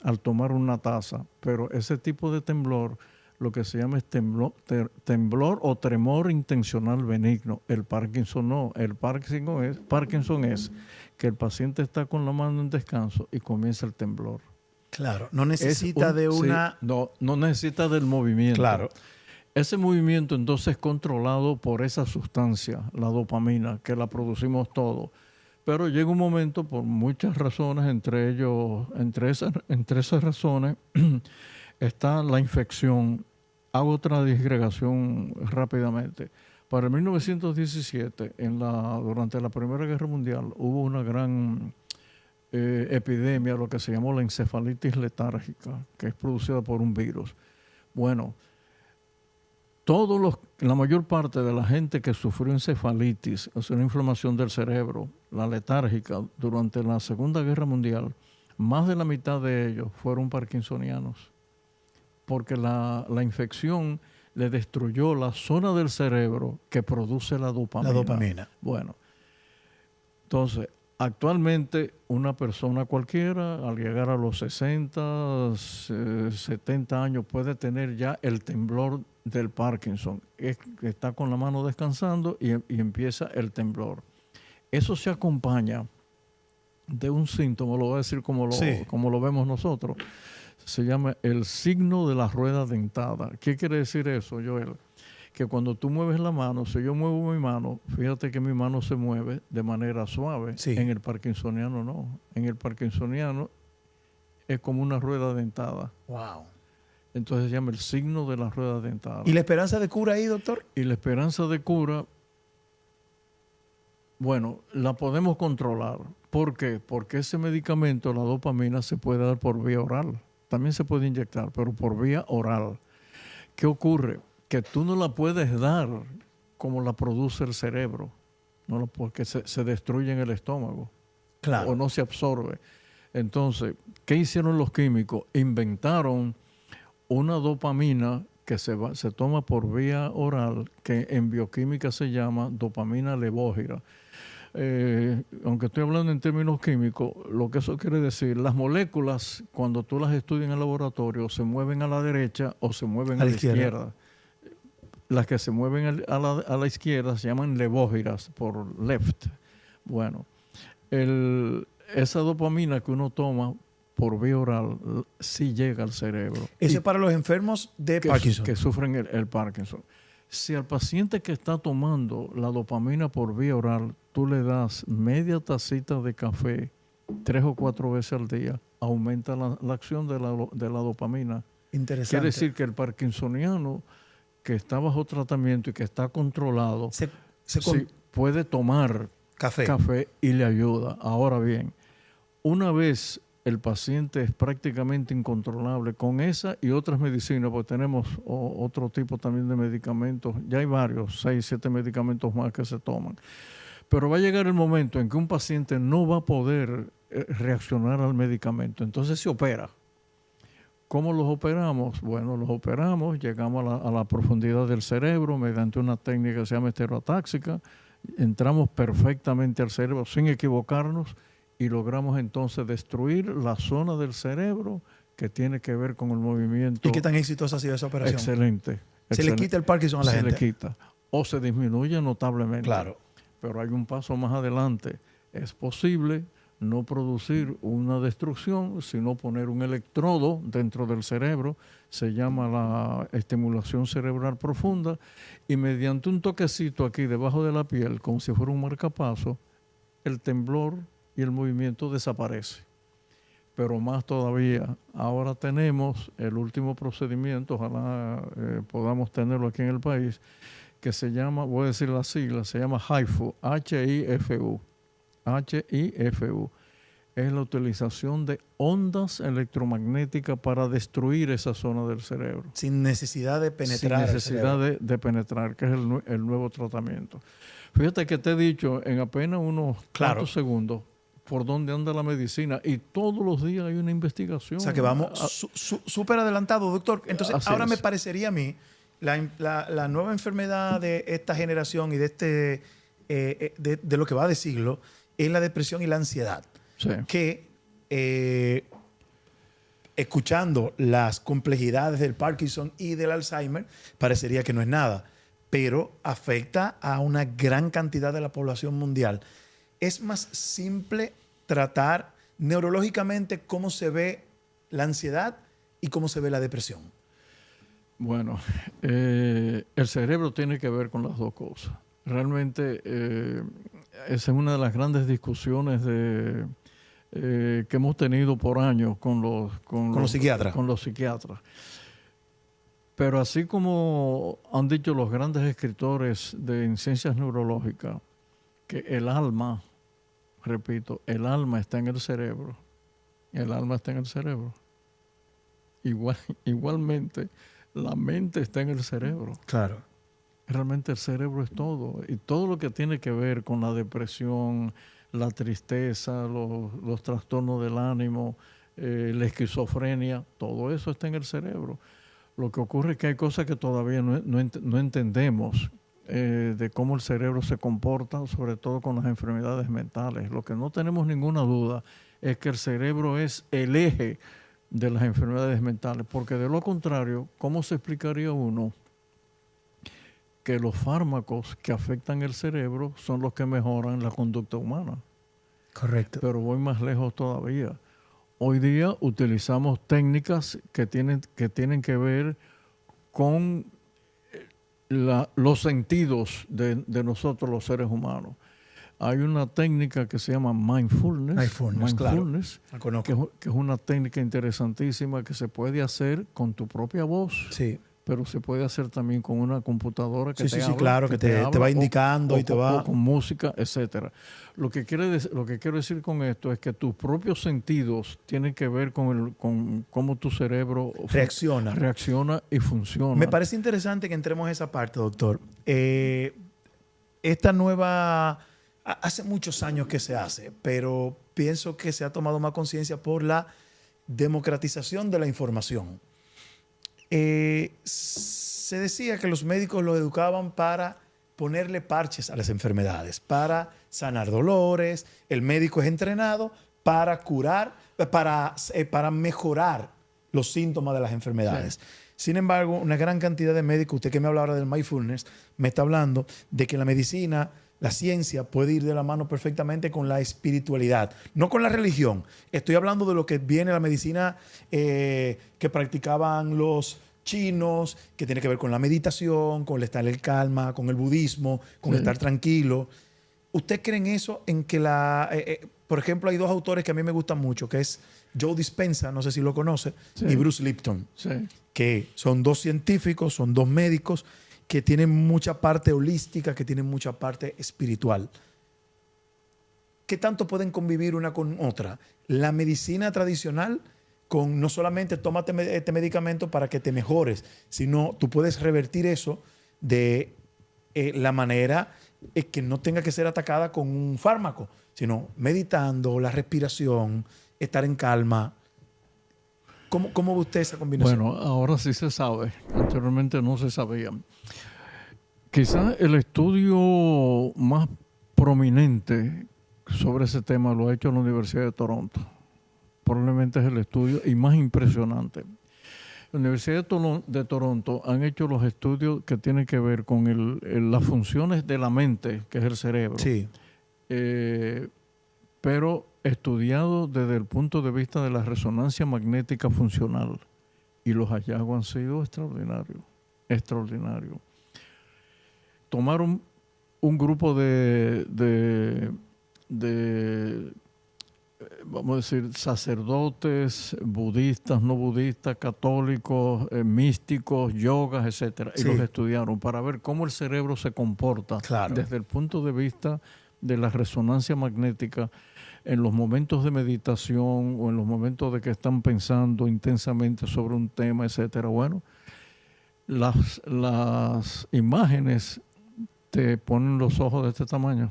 al tomar una taza, pero ese tipo de temblor, lo que se llama es temblor o tremor intencional benigno. El Parkinson no. El Parkinson es que el paciente está con la mano en descanso y comienza el temblor. Claro, no necesita de una... Sí, no necesita del movimiento. Claro. Ese movimiento entonces es controlado por esa sustancia, la dopamina, que la producimos todos. Pero llega un momento, por muchas razones, entre esas razones, está la infección. Hago otra disgregación rápidamente. Para el 1917, durante la Primera Guerra Mundial, hubo una gran epidemia, lo que se llamó la encefalitis letárgica, que es producida por un virus. Bueno, la mayor parte de la gente que sufrió encefalitis, o sea, una inflamación del cerebro, la letárgica, durante la Segunda Guerra Mundial, más de la mitad de ellos fueron parkinsonianos, porque la infección le destruyó la zona del cerebro que produce la dopamina. La dopamina. Bueno, entonces, actualmente una persona cualquiera, al llegar a los 60, 70 años, puede tener ya el temblor del Parkinson. Está con la mano descansando y empieza el temblor. Eso se acompaña de un síntoma, lo voy a decir como lo vemos nosotros. Se llama el signo de la rueda dentada. ¿Qué quiere decir eso, Joel? Que cuando tú mueves la mano, si yo muevo mi mano, fíjate que mi mano se mueve de manera suave. Sí. En el parkinsoniano no. En el parkinsoniano es como una rueda dentada. Wow. Entonces se llama el signo de la rueda dentada. ¿Y la esperanza de cura ahí, doctor? Y la esperanza de cura, bueno, la podemos controlar. ¿Por qué? Porque ese medicamento, la dopamina, se puede dar por vía oral. También se puede inyectar, pero por vía oral. ¿Qué ocurre? Que tú no la puedes dar como la produce el cerebro, porque se destruye en el estómago. Claro. O no se absorbe. Entonces, ¿qué hicieron los químicos? Inventaron una dopamina que se toma por vía oral, que en bioquímica se llama dopamina levógira. Aunque estoy hablando en términos químicos, lo que eso quiere decir, las moléculas, cuando tú las estudias en el laboratorio, se mueven a la derecha o se mueven a la izquierda. Las que se mueven a la izquierda se llaman levógiras, por left. Bueno, esa dopamina que uno toma por vía oral sí llega al cerebro. Eso es para los enfermos de Parkinson. Que sufren el Parkinson. Si al paciente que está tomando la dopamina por vía oral, tú le das media tacita de café 3 o 4 veces al día, aumenta la acción de la dopamina. Interesante. Quiere decir que el parkinsoniano que está bajo tratamiento y que está controlado, sí, puede tomar café y le ayuda. Ahora bien, una vez el paciente es prácticamente incontrolable con esa y otras medicinas, porque tenemos otro tipo también de medicamentos, ya hay varios, 6, 7 medicamentos más que se toman. Pero va a llegar el momento en que un paciente no va a poder reaccionar al medicamento, entonces se opera. ¿Cómo los operamos? Bueno, los operamos, llegamos a la profundidad del cerebro mediante una técnica que se llama estereotáxica, entramos perfectamente al cerebro sin equivocarnos y logramos entonces destruir la zona del cerebro que tiene que ver con el movimiento. ¿Y qué tan exitosa ha sido esa operación? Excelente. ¿Se le quita el Parkinson a la gente? Se le quita. O se disminuye notablemente. Claro. Pero hay un paso más adelante. Es posible no producir una destrucción, sino poner un electrodo dentro del cerebro. Se llama la estimulación cerebral profunda. Y mediante un toquecito aquí debajo de la piel, como si fuera un marcapaso, el temblor y el movimiento desaparece. Pero más todavía, ahora tenemos el último procedimiento, ojalá podamos tenerlo aquí en el país, que se llama, voy a decir la sigla, se llama HIFU, H-I-F-U. H-I-F-U. Es la utilización de ondas electromagnéticas para destruir esa zona del cerebro. Sin necesidad de penetrar. Sin necesidad de penetrar, que es el nuevo tratamiento. Fíjate que te he dicho en apenas unos cuantos segundos por dónde anda la medicina y todos los días hay una investigación. O sea que vamos súper adelantado, doctor. Entonces, ahora me parecería a mí la nueva enfermedad de esta generación y de lo que va de siglo es la depresión y la ansiedad. Sí. Que escuchando las complejidades del Parkinson y del Alzheimer, parecería que no es nada, pero afecta a una gran cantidad de la población mundial. Es más simple tratar neurológicamente cómo se ve la ansiedad y cómo se ve la depresión. Bueno, el cerebro tiene que ver con las dos cosas. Realmente esa es una de las grandes discusiones que hemos tenido por años con los psiquiatras. Con los psiquiatras. Pero así como han dicho los grandes escritores en ciencias neurológicas, que el alma, repito, el alma está en el cerebro. El alma está en el cerebro. Igualmente, la mente está en el cerebro. Claro. Realmente el cerebro es todo. Y todo lo que tiene que ver con la depresión, la tristeza, los trastornos del ánimo, la esquizofrenia, todo eso está en el cerebro. Lo que ocurre es que hay cosas que todavía no entendemos de cómo el cerebro se comporta, sobre todo con las enfermedades mentales. Lo que no tenemos ninguna duda es que el cerebro es el eje de las enfermedades mentales, porque de lo contrario, ¿cómo se explicaría uno que los fármacos que afectan el cerebro son los que mejoran la conducta humana? Correcto. Pero voy más lejos todavía. Hoy día utilizamos técnicas que tienen que ver con los sentidos de nosotros los seres humanos. Hay una técnica que se llama mindfulness, claro. La conozco. que es una técnica interesantísima que se puede hacer con tu propia voz. Sí. Pero se puede hacer también con una computadora que te habla, claro, que te va indicando y te va... O con música, etcétera. Lo que quiero decir con esto es que tus propios sentidos tienen que ver con cómo tu cerebro reacciona y funciona. Me parece interesante que entremos a esa parte, doctor. Esta nueva... Hace muchos años que se hace, pero pienso que se ha tomado más conciencia por la democratización de la información. Se decía que los médicos los educaban para ponerle parches a las enfermedades, para sanar dolores. El médico es entrenado para curar, para mejorar los síntomas de las enfermedades. Sí. Sin embargo, una gran cantidad de médicos, usted que me habla ahora del mindfulness, me está hablando de que la medicina, la ciencia puede ir de la mano perfectamente con la espiritualidad, no con la religión. Estoy hablando de lo que viene la medicina que practicaban los chinos, que tiene que ver con la meditación, con el estar en calma, con el budismo, con Sí. estar tranquilo. ¿Usted cree en eso? En que por ejemplo, hay dos autores que a mí me gustan mucho, que es Joe Dispenza, no sé si lo conoce, Sí. y Bruce Lipton, Sí. que son dos científicos, son dos médicos que tienen mucha parte holística, que tienen mucha parte espiritual. ¿Qué tanto pueden convivir una con otra? La medicina tradicional con no solamente tómate este medicamento para que te mejores, sino tú puedes revertir eso de la manera que no tenga que ser atacada con un fármaco, sino meditando, la respiración, estar en calma. ¿Cómo ve usted esa combinación? Bueno, ahora sí se sabe. Anteriormente no se sabía. Quizás el estudio más prominente sobre ese tema lo ha hecho la Universidad de Toronto. Probablemente es el estudio y más impresionante. La Universidad de Toronto han hecho los estudios que tienen que ver con las funciones de la mente, que es el cerebro. Sí. Pero estudiado desde el punto de vista de la resonancia magnética funcional. Y los hallazgos han sido extraordinarios. Extraordinarios. Tomaron un grupo vamos a decir, sacerdotes, budistas, no budistas, católicos, místicos, yogas, etcétera, y Sí. los estudiaron para ver cómo el cerebro se comporta Claro. desde el punto de vista de la resonancia magnética en los momentos de meditación o en los momentos de que están pensando intensamente sobre un tema, etcétera. Bueno, las imágenes te ponen los ojos de este tamaño.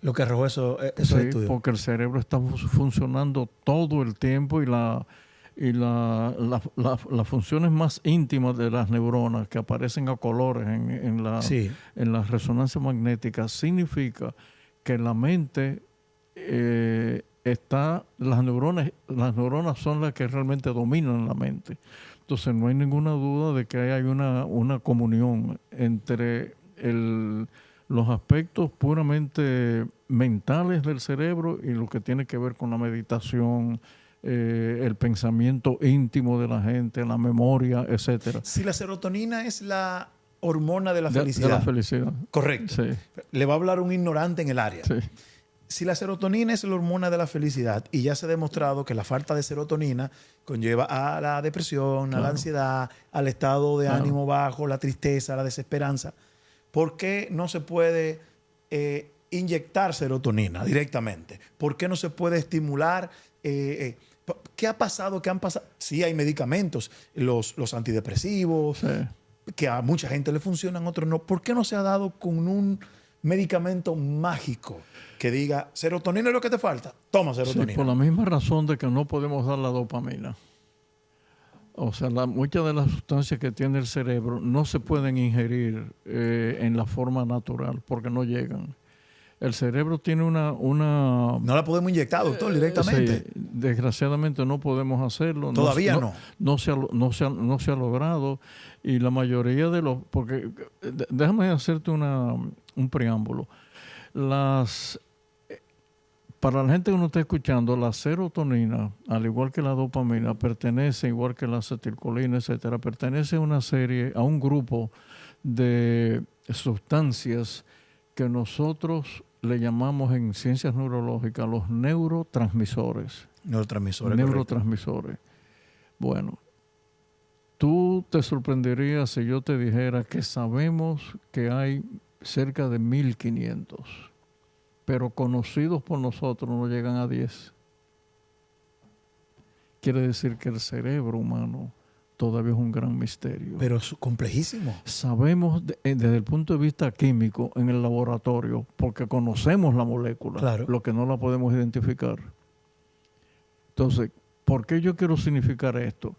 Lo que arrojó esos Sí, estudios. porque el cerebro está funcionando todo el tiempo y las funciones más íntimas de las neuronas que aparecen a colores en la resonancia magnética significa que la mente las neuronas son las que realmente dominan la mente. Entonces no hay ninguna duda de que hay una comunión entre los aspectos puramente mentales del cerebro y lo que tiene que ver con la meditación, el pensamiento íntimo de la gente, la memoria, etcétera. Si la serotonina es la hormona de la felicidad. De la felicidad. Correcto. Sí. Le va a hablar un ignorante en el área. Sí. Si la serotonina es la hormona de la felicidad y ya se ha demostrado que la falta de serotonina conlleva a la depresión, a la ansiedad, al estado de ánimo bajo, la tristeza, la desesperanza, ¿por qué no se puede inyectar serotonina directamente? ¿Por qué no se puede estimular? ¿Qué ha pasado? ¿Qué han pasado? Sí, hay medicamentos, los antidepresivos, Sí. que a mucha gente le funcionan, a otros no. ¿Por qué no se ha dado con un medicamento mágico que diga, serotonina es lo que te falta? Toma serotonina. Sí, por la misma razón de que no podemos dar la dopamina. O sea, muchas de las sustancias que tiene el cerebro no se pueden ingerir en la forma natural porque no llegan. El cerebro tiene una No la podemos inyectar, doctor, directamente. Sí, desgraciadamente no podemos hacerlo. Todavía no. No se ha logrado. Y la mayoría de los... Porque déjame hacerte un preámbulo. Para la gente que nos está escuchando, la serotonina, al igual que la dopamina, pertenece, igual que la acetilcolina, etcétera, pertenece a un grupo de sustancias que nosotros le llamamos en ciencias neurológicas los neurotransmisores. Neurotransmisores. Bueno, tú te sorprenderías si yo te dijera que sabemos que hay cerca de 1.500, pero conocidos por nosotros no llegan a 10. Quiere decir que el cerebro humano todavía es un gran misterio. Pero es complejísimo. Sabemos desde el punto de vista químico en el laboratorio, porque conocemos la molécula, Claro. lo que no la podemos identificar. Entonces, ¿por qué yo quiero significar esto?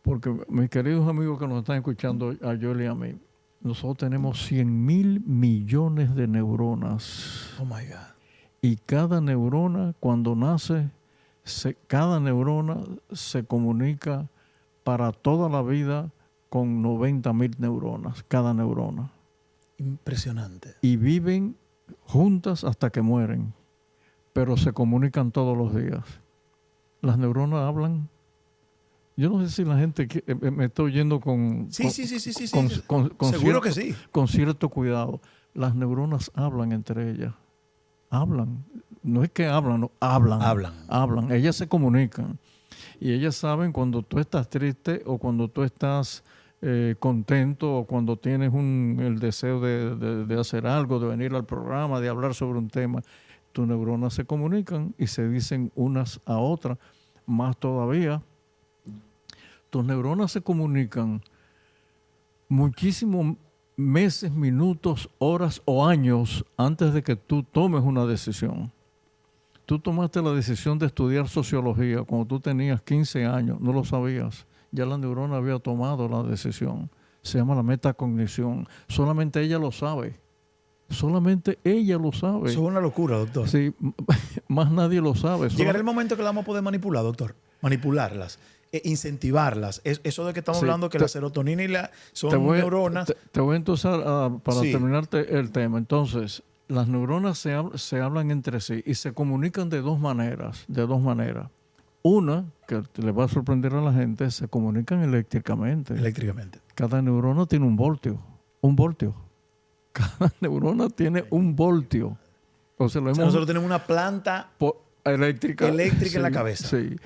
Porque mis queridos amigos que nos están escuchando, a Joel y a mí, nosotros tenemos 100,000 millones de neuronas. Oh my God. Y cada neurona, cuando nace, cada neurona se comunica para toda la vida con 90,000 neuronas, cada neurona. Impresionante. Y viven juntas hasta que mueren, pero se comunican todos los días. Las neuronas hablan, Yo no sé si la gente me está oyendo con Seguro que sí. Con cierto cuidado. Las neuronas hablan entre ellas. Hablan. No es que hablan, no, hablan. Ellas se comunican. Y ellas saben cuando tú estás triste o cuando tú estás contento o cuando tienes el deseo de hacer algo, de venir al programa, de hablar sobre un tema. Tus neuronas se comunican y se dicen unas a otras. Más todavía, tus neuronas se comunican muchísimos meses, minutos, horas o años antes de que tú tomes una decisión. Tú tomaste la decisión de estudiar sociología cuando tú tenías 15 años, no lo sabías. Ya la neurona había tomado la decisión. Se llama la metacognición. Solamente ella lo sabe. Solamente ella lo sabe. Eso es una locura, doctor. Sí, más nadie lo sabe. Llegará el momento que la vamos a poder manipular, doctor. Manipularlas. Incentivarlas. Eso de que estamos hablando que la serotonina y son neuronas. Te voy a entonces para terminarte el tema. Entonces, las neuronas se hablan entre sí y se comunican de dos maneras. Una, que le va a sorprender a la gente, se comunican eléctricamente. Cada neurona tiene un voltio. Cada neurona tiene un voltio. O sea, nosotros tenemos una planta eléctrica en la cabeza. Sí.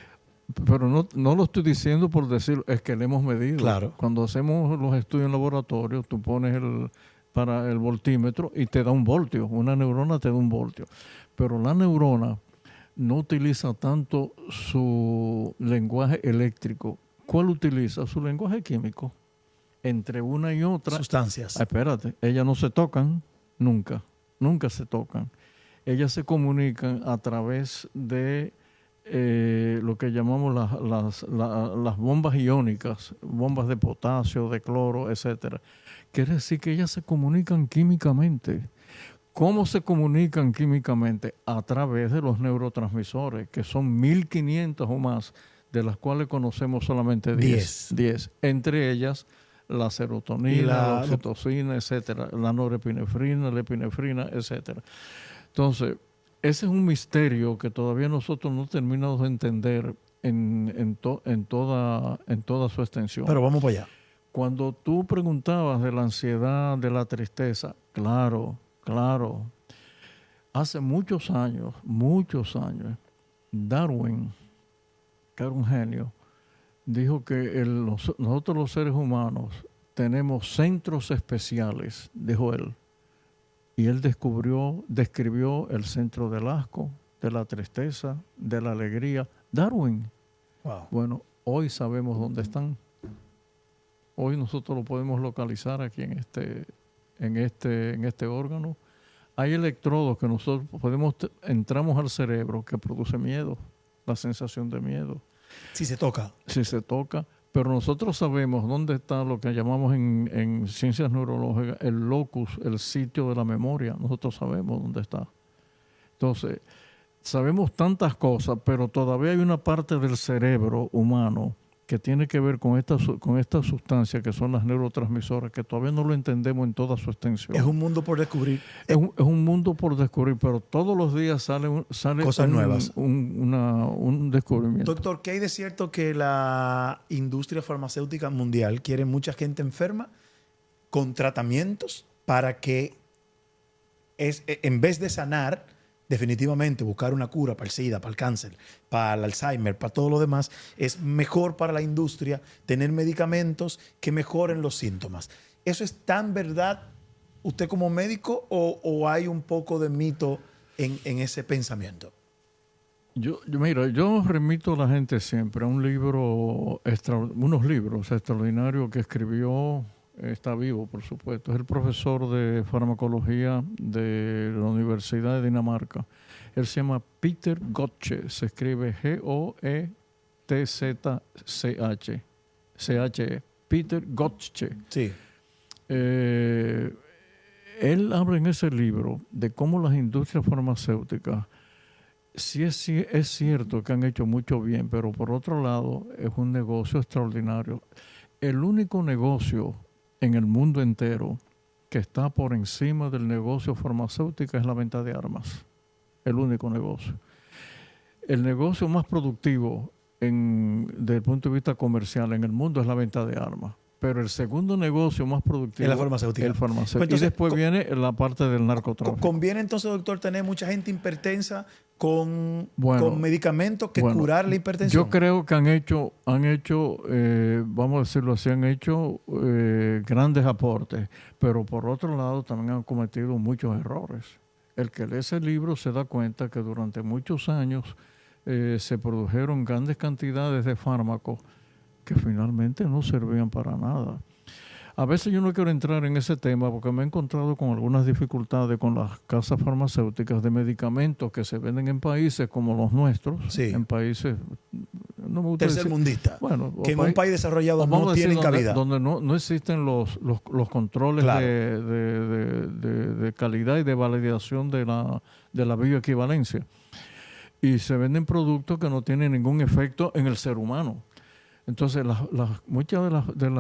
Pero no lo estoy diciendo por decirlo, es que le hemos medido. Claro. Cuando hacemos los estudios en laboratorio, tú pones para el voltímetro y te da un voltio. Una neurona te da un voltio. Pero la neurona no utiliza tanto su lenguaje eléctrico. ¿Cuál utiliza? Su lenguaje químico. Entre una y otra. Sustancias. Espérate, ellas no se tocan nunca. Nunca se tocan. Ellas se comunican a través de lo que llamamos las bombas iónicas, bombas de potasio, de cloro, etcétera. Quiere decir que ellas se comunican químicamente. ¿Cómo se comunican químicamente? A través de los neurotransmisores, que son 1.500 o más, de las cuales conocemos solamente 10. Entre ellas, la serotonina, la oxitocina, etcétera, la norepinefrina, la epinefrina, etcétera. Entonces, ese es un misterio que todavía nosotros no terminamos de entender en toda su extensión. Pero vamos para allá. Cuando tú preguntabas de la ansiedad, de la tristeza, claro, hace muchos años, Darwin, que era un genio, dijo que nosotros los seres humanos tenemos centros especiales, dijo él. Y él describió el centro del asco, de la tristeza, de la alegría. Darwin. Wow. Bueno, hoy sabemos dónde están. Hoy nosotros lo podemos localizar aquí en este órgano. Hay electrodos que nosotros entramos al cerebro que produce miedo, la sensación de miedo. Si se toca. Pero nosotros sabemos dónde está lo que llamamos en ciencias neurológicas el locus, el sitio de la memoria. Nosotros sabemos dónde está. Entonces, sabemos tantas cosas, pero todavía hay una parte del cerebro humano que tiene que ver con esta sustancia que son las neurotransmisoras, que todavía no lo entendemos en toda su extensión. Es un mundo por descubrir. Es un mundo por descubrir, pero todos los días sale cosas nuevas. Un descubrimiento. Doctor, ¿qué hay de cierto que la industria farmacéutica mundial quiere mucha gente enferma con tratamientos para que en vez de sanar, definitivamente buscar una cura para el SIDA, para el cáncer, para el Alzheimer, para todo lo demás, es mejor para la industria tener medicamentos que mejoren los síntomas? ¿Eso es tan verdad usted como médico o hay un poco de mito en ese pensamiento? Yo remito a la gente siempre a unos libros extraordinarios que escribió. Está vivo, por supuesto. Es el profesor de farmacología de la Universidad de Dinamarca. Él se llama Peter Gottsche. Se escribe Goetzche. Peter Gottsche. Sí. Él habla en ese libro de cómo las industrias farmacéuticas, sí es cierto que han hecho mucho bien, pero por otro lado es un negocio extraordinario. El único negocio en el mundo entero que está por encima del negocio farmacéutico es la venta de armas. El único negocio. El negocio más productivo desde el punto de vista comercial en el mundo es la venta de armas. Pero el segundo negocio más productivo es la farmacéutica. El farmacéutico. Pues entonces, y después viene la parte del narcotráfico. ¿Conviene entonces, doctor, tener mucha gente hipertensa con medicamentos que curar la hipertensión? Yo creo que han hecho vamos a decirlo así, han hecho grandes aportes, pero por otro lado también han cometido muchos errores. El que lee ese libro se da cuenta que durante muchos años se produjeron grandes cantidades de fármacos que finalmente no servían para nada. A veces yo no quiero entrar en ese tema porque me he encontrado con algunas dificultades con las casas farmacéuticas de medicamentos que se venden en países como los nuestros, sí, en países no me gusta tercermundistas, bueno, que en un país desarrollado no tienen cabida. Donde no existen los controles claro, de calidad y de validación de la bioequivalencia. Y se venden productos que no tienen ningún efecto en el ser humano. Entonces, muchas de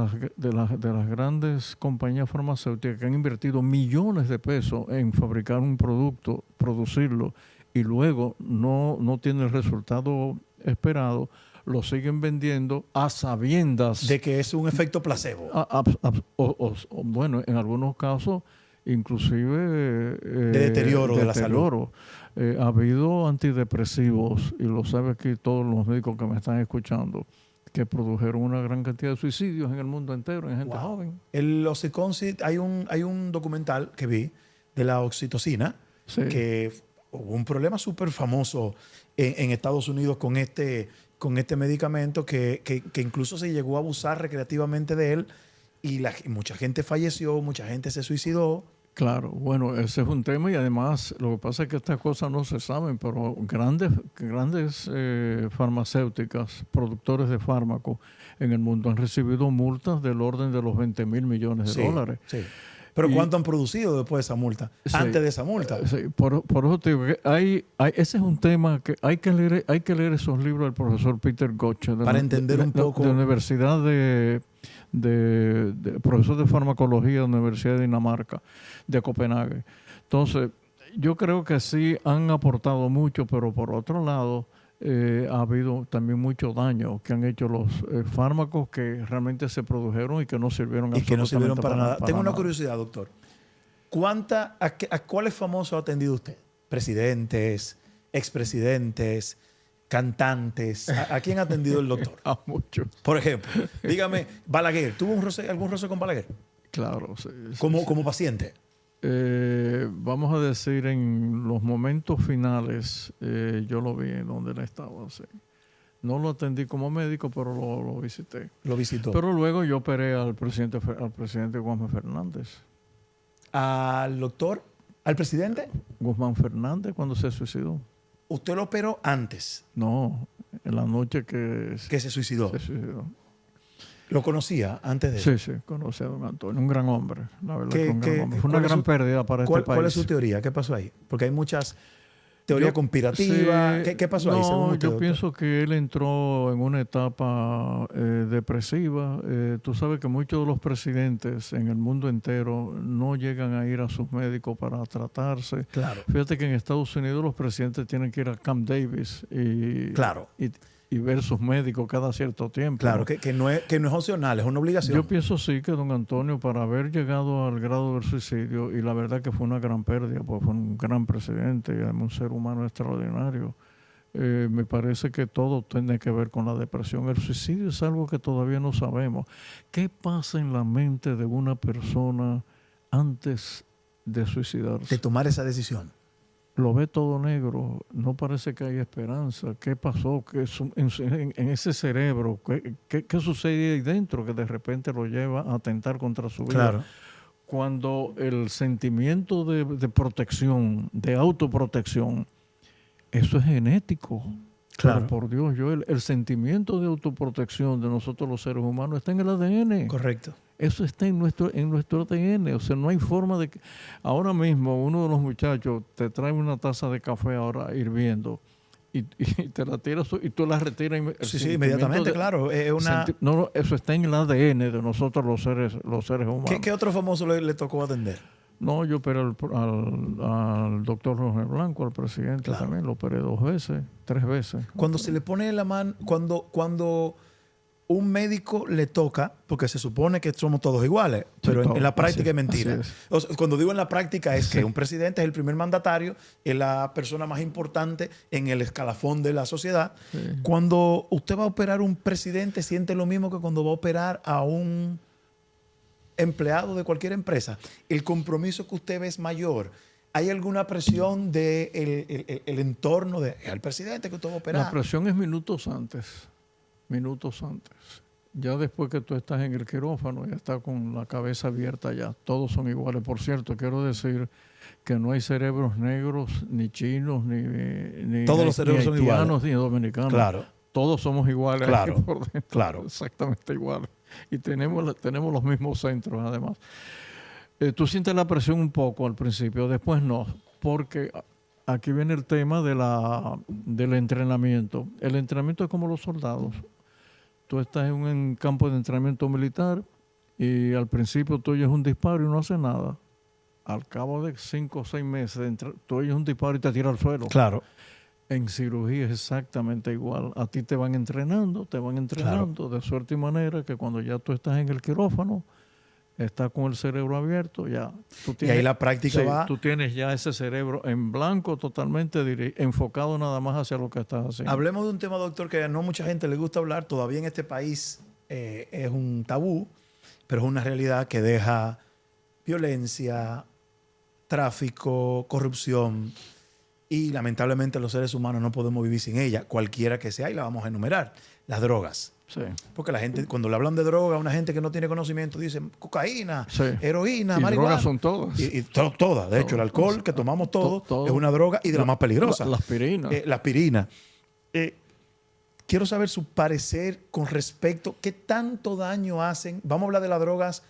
las grandes compañías farmacéuticas que han invertido millones de pesos en fabricar un producto, producirlo, y luego no tiene el resultado esperado, lo siguen vendiendo a sabiendas de que es un efecto placebo. Bueno, en algunos casos, inclusive de deterioro de la salud. Ha habido antidepresivos, y lo saben aquí todos los médicos que me están escuchando, que produjeron una gran cantidad de suicidios en el mundo entero, en gente joven. El Oxycontin, hay un documental que vi de la oxitocina, sí, que hubo un problema súper famoso en Estados Unidos con este medicamento que incluso se llegó a abusar recreativamente de él y mucha gente falleció, mucha gente se suicidó. Claro, bueno, ese es un tema y además lo que pasa es que estas cosas no se saben, pero grandes farmacéuticas, productores de fármacos en el mundo han recibido multas del orden de los 20,000 millones de dólares. Sí. Pero ¿cuánto han producido después de esa multa? Sí, antes de esa multa. Sí, por eso te digo que ese es un tema que hay que leer esos libros del profesor Peter Gotcha para entender un poco. De la Universidad de profesor de farmacología de la Universidad de Dinamarca, de Copenhague. Entonces, yo creo que sí han aportado mucho, pero por otro lado, ha habido también mucho daño que han hecho los fármacos que realmente se produjeron y que no sirvieron y que no sirvieron para nada. Tengo una nada. Curiosidad, doctor. ¿A cuáles famosos ha atendido usted? ¿Presidentes, expresidentes, cantantes? ¿A quién ha atendido el doctor? A muchos. Por ejemplo, dígame, Balaguer. ¿Tuvo algún roce con Balaguer? Claro. Sí, como paciente. Vamos a decir, en los momentos finales, yo lo vi en donde él estaba. Sí. No lo atendí como médico, pero lo visité. Lo visitó. Pero luego yo operé al presidente Guzmán Fernández. ¿Al doctor? ¿Al presidente? Guzmán Fernández, cuando se suicidó. ¿Usted lo operó antes? No, en la noche que se suicidó. Se suicidó. ¿Lo conocía antes de eso? Sí, conocía a don Antonio, un gran hombre, la verdad que un gran hombre. Fue una gran pérdida para este país. ¿Cuál es su teoría? ¿Qué pasó ahí? Porque hay muchas teorías conspirativas. Sí, ¿Qué pasó ahí? Según usted, yo pienso que él entró en una etapa depresiva. Tú sabes que muchos de los presidentes en el mundo entero no llegan a ir a sus médicos para tratarse. Claro. Fíjate que en Estados Unidos los presidentes tienen que ir a Camp Davis y ver sus médicos cada cierto tiempo. Claro, que no es opcional, es una obligación. Yo pienso sí que don Antonio, para haber llegado al grado del suicidio, y la verdad que fue una gran pérdida, porque fue un gran presidente y un ser humano extraordinario, me parece que todo tiene que ver con la depresión. El suicidio es algo que todavía no sabemos. ¿Qué pasa en la mente de una persona antes de suicidarse? De tomar esa decisión. Lo ve todo negro, no parece que hay esperanza. ¿Qué pasó? En ese cerebro, ¿qué sucede ahí dentro que de repente lo lleva a atentar contra su vida? Claro. Cuando el sentimiento de protección, de autoprotección, eso es genético. Claro. Pero por Dios, el sentimiento de autoprotección de nosotros los seres humanos está en el ADN. Correcto. Eso está en nuestro ADN, o sea, no hay forma de que... Ahora mismo uno de los muchachos te trae una taza de café ahora hirviendo y te la tiras y tú la retiras. Sí, inmediatamente, claro. No, eso está en el ADN de nosotros los seres humanos. ¿Qué otro famoso le tocó atender? No, yo operé al doctor Jorge Blanco, al presidente Claro. también, lo operé 2 veces, 3 veces. Cuando se le pone en la mano, cuando un médico le toca, porque se supone que somos todos iguales, pero en la práctica es mentira. así es. O sea, cuando digo en la práctica es que un presidente es el primer mandatario, es la persona más importante en el escalafón de la sociedad. Sí. Cuando usted va a operar un presidente, siente lo mismo que cuando va a operar a un empleado de cualquier empresa. El compromiso que usted ve es mayor. ¿Hay alguna presión del el entorno del presidente que usted va a operar? La presión es minutos antes. Minutos antes. Ya después que tú estás en el quirófano, ya está con la cabeza abierta ya. Todos son iguales. Por cierto, quiero decir que no hay cerebros negros, ni chinos, ni Todos los cerebros son haitianos, iguales. ni dominicanos. Claro. Todos somos iguales. Claro, aquí por dentro. claro. Exactamente iguales. Y tenemos los mismos centros, además. Tú sientes la presión un poco al principio, después no. Porque aquí viene el tema del entrenamiento. El entrenamiento es como los soldados. Tú estás en un campo de entrenamiento militar y al principio tú oyes un disparo y no haces nada. Al cabo de 5 o 6 meses, tú oyes un disparo y te tiras al suelo. Claro. En cirugía es exactamente igual. A ti te van entrenando de suerte y manera que cuando ya tú estás en el quirófano, estás con el cerebro abierto, ya. Y ahí la práctica va. Tú tienes ya ese cerebro en blanco, totalmente enfocado nada más hacia lo que estás haciendo. Hablemos de un tema, doctor, que a no mucha gente le gusta hablar. Todavía en este país es un tabú, pero es una realidad que deja violencia, tráfico, corrupción. Y lamentablemente los seres humanos no podemos vivir sin ella, cualquiera que sea, y la vamos a enumerar. Las drogas. Sí. Porque la gente, cuando le hablan de droga, una gente que no tiene conocimiento dice cocaína, Sí. heroína, Y marihuana. drogas son todas. Y todas. De hecho, el alcohol que tomamos todo es una droga y de la más peligrosa. La aspirina. La aspirina. Quiero saber su parecer con respecto qué tanto daño hacen. Vamos a hablar de las drogas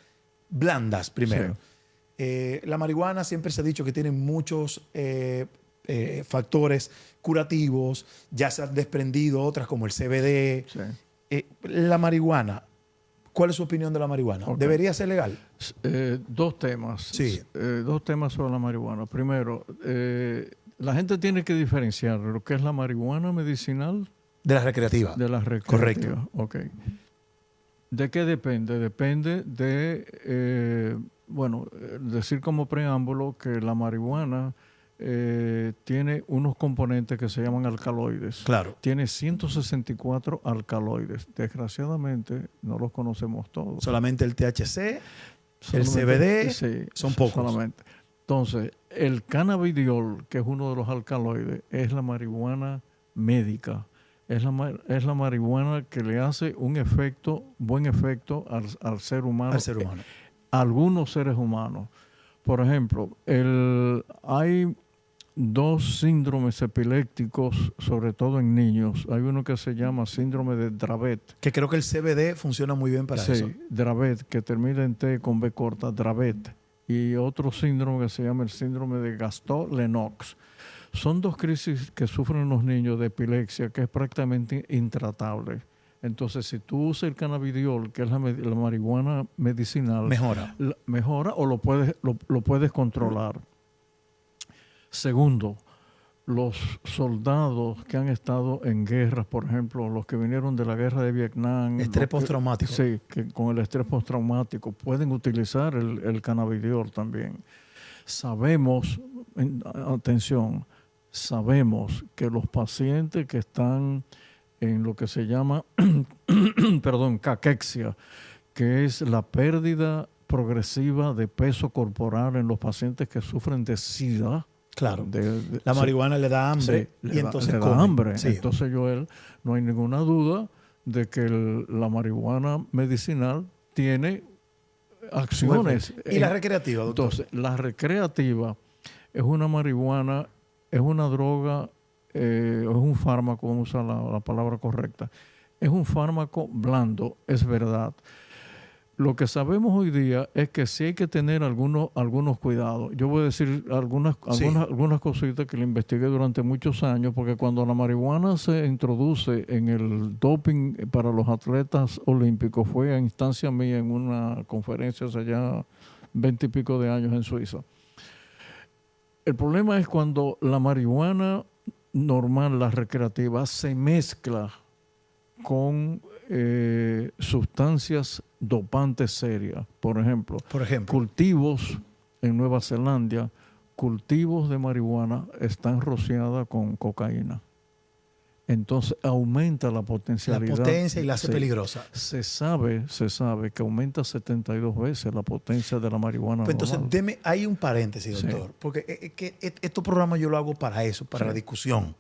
blandas primero. La marihuana siempre se ha dicho que tiene muchos factores curativos, ya se han desprendido otras como el CBD. Sí. La marihuana, ¿cuál es su opinión de la marihuana? Okay. ¿Debería ser legal? 2 temas. Sí. 2 temas sobre la marihuana. Primero, la gente tiene que diferenciar lo que es la marihuana medicinal De la recreativa. de la recreativa. Correcto. Ok. ¿De qué depende? Depende de, decir como preámbulo que la marihuana tiene unos componentes que se llaman alcaloides. Claro. Tiene 164 alcaloides. Desgraciadamente no los conocemos todos. Solamente el THC, el CBD, sí, son pocos. solamente. Entonces, el cannabidiol, que es uno de los alcaloides, es la marihuana médica. Es la marihuana que le hace un buen efecto al ser humano. Al ser humano. A algunos seres humanos. Por ejemplo, hay 2 síndromes epilépticos, sobre todo en niños. Hay uno que se llama síndrome de Dravet. Que creo que el CBD funciona muy bien para eso. Sí, Dravet, que termina en T con B corta, Dravet. Y otro síndrome que se llama el síndrome de Gastaut-Lennox. Son 2 crisis que sufren los niños de epilepsia que es prácticamente intratable. Entonces, si tú usas el cannabidiol, que es la marihuana medicinal, mejora o lo puedes controlar. Segundo, los soldados que han estado en guerras, por ejemplo, los que vinieron de la guerra de Vietnam. Estrés postraumático. Sí, que con el estrés postraumático pueden utilizar el cannabidiol también. Sabemos que los pacientes que están en lo que se llama, caquexia, que es la pérdida progresiva de peso corporal en los pacientes que sufren de SIDA. Claro. La marihuana le da hambre y entonces le come. da hambre. Sí. Entonces, Joel, no hay ninguna duda de que la marihuana medicinal tiene acciones. ¿Y la recreativa, doctor? Entonces, la recreativa es una marihuana, es una droga, es un fármaco, vamos a usar la palabra correcta. Es un fármaco blando, es verdad. Lo que sabemos hoy día es que sí hay que tener algunos cuidados. Yo voy a decir algunas cositas que le investigué durante muchos años, porque cuando la marihuana se introduce en el doping para los atletas olímpicos, fue a instancia mía en una conferencia hace ya 20 y pico de años en Suiza. El problema es cuando la marihuana normal, la recreativa, se mezcla con sustancias dopantes serias. Por ejemplo, cultivos en Nueva Zelanda, cultivos de marihuana están rociadas con cocaína. Entonces aumenta la potencialidad. La potencia y la hace peligrosa. Se sabe que aumenta 72 veces la potencia de la marihuana. Pues entonces, hay un paréntesis, doctor, sí. porque estos programas yo lo hago para eso, para la discusión.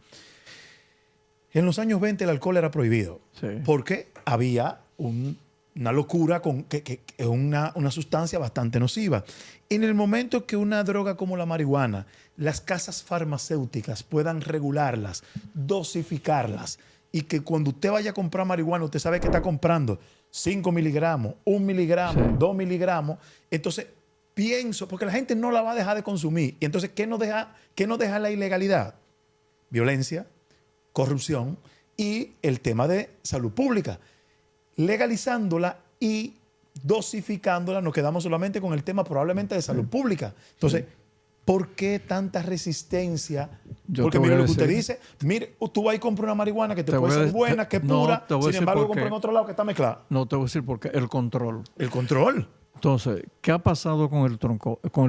En los años 20 el alcohol era prohibido, porque había una locura que es una sustancia bastante nociva. En el momento que una droga como la marihuana, las casas farmacéuticas puedan regularlas, dosificarlas, y que cuando usted vaya a comprar marihuana, usted sabe que está comprando 5 miligramos, 1 miligramo, 2 miligramos, entonces pienso, porque la gente no la va a dejar de consumir. Y entonces, ¿qué nos deja la ilegalidad? Violencia, corrupción y el tema de salud pública. Legalizándola y dosificándola, nos quedamos solamente con el tema probablemente de salud pública. Entonces, ¿por qué tanta resistencia? Porque mire lo que usted dice. Mire, tú vas y compras una marihuana que te puede ser buena, que es pura, sin embargo compras en otro lado que está mezclada. No, te voy a decir por qué. El control. ¿El control? Entonces, ¿qué ha pasado con el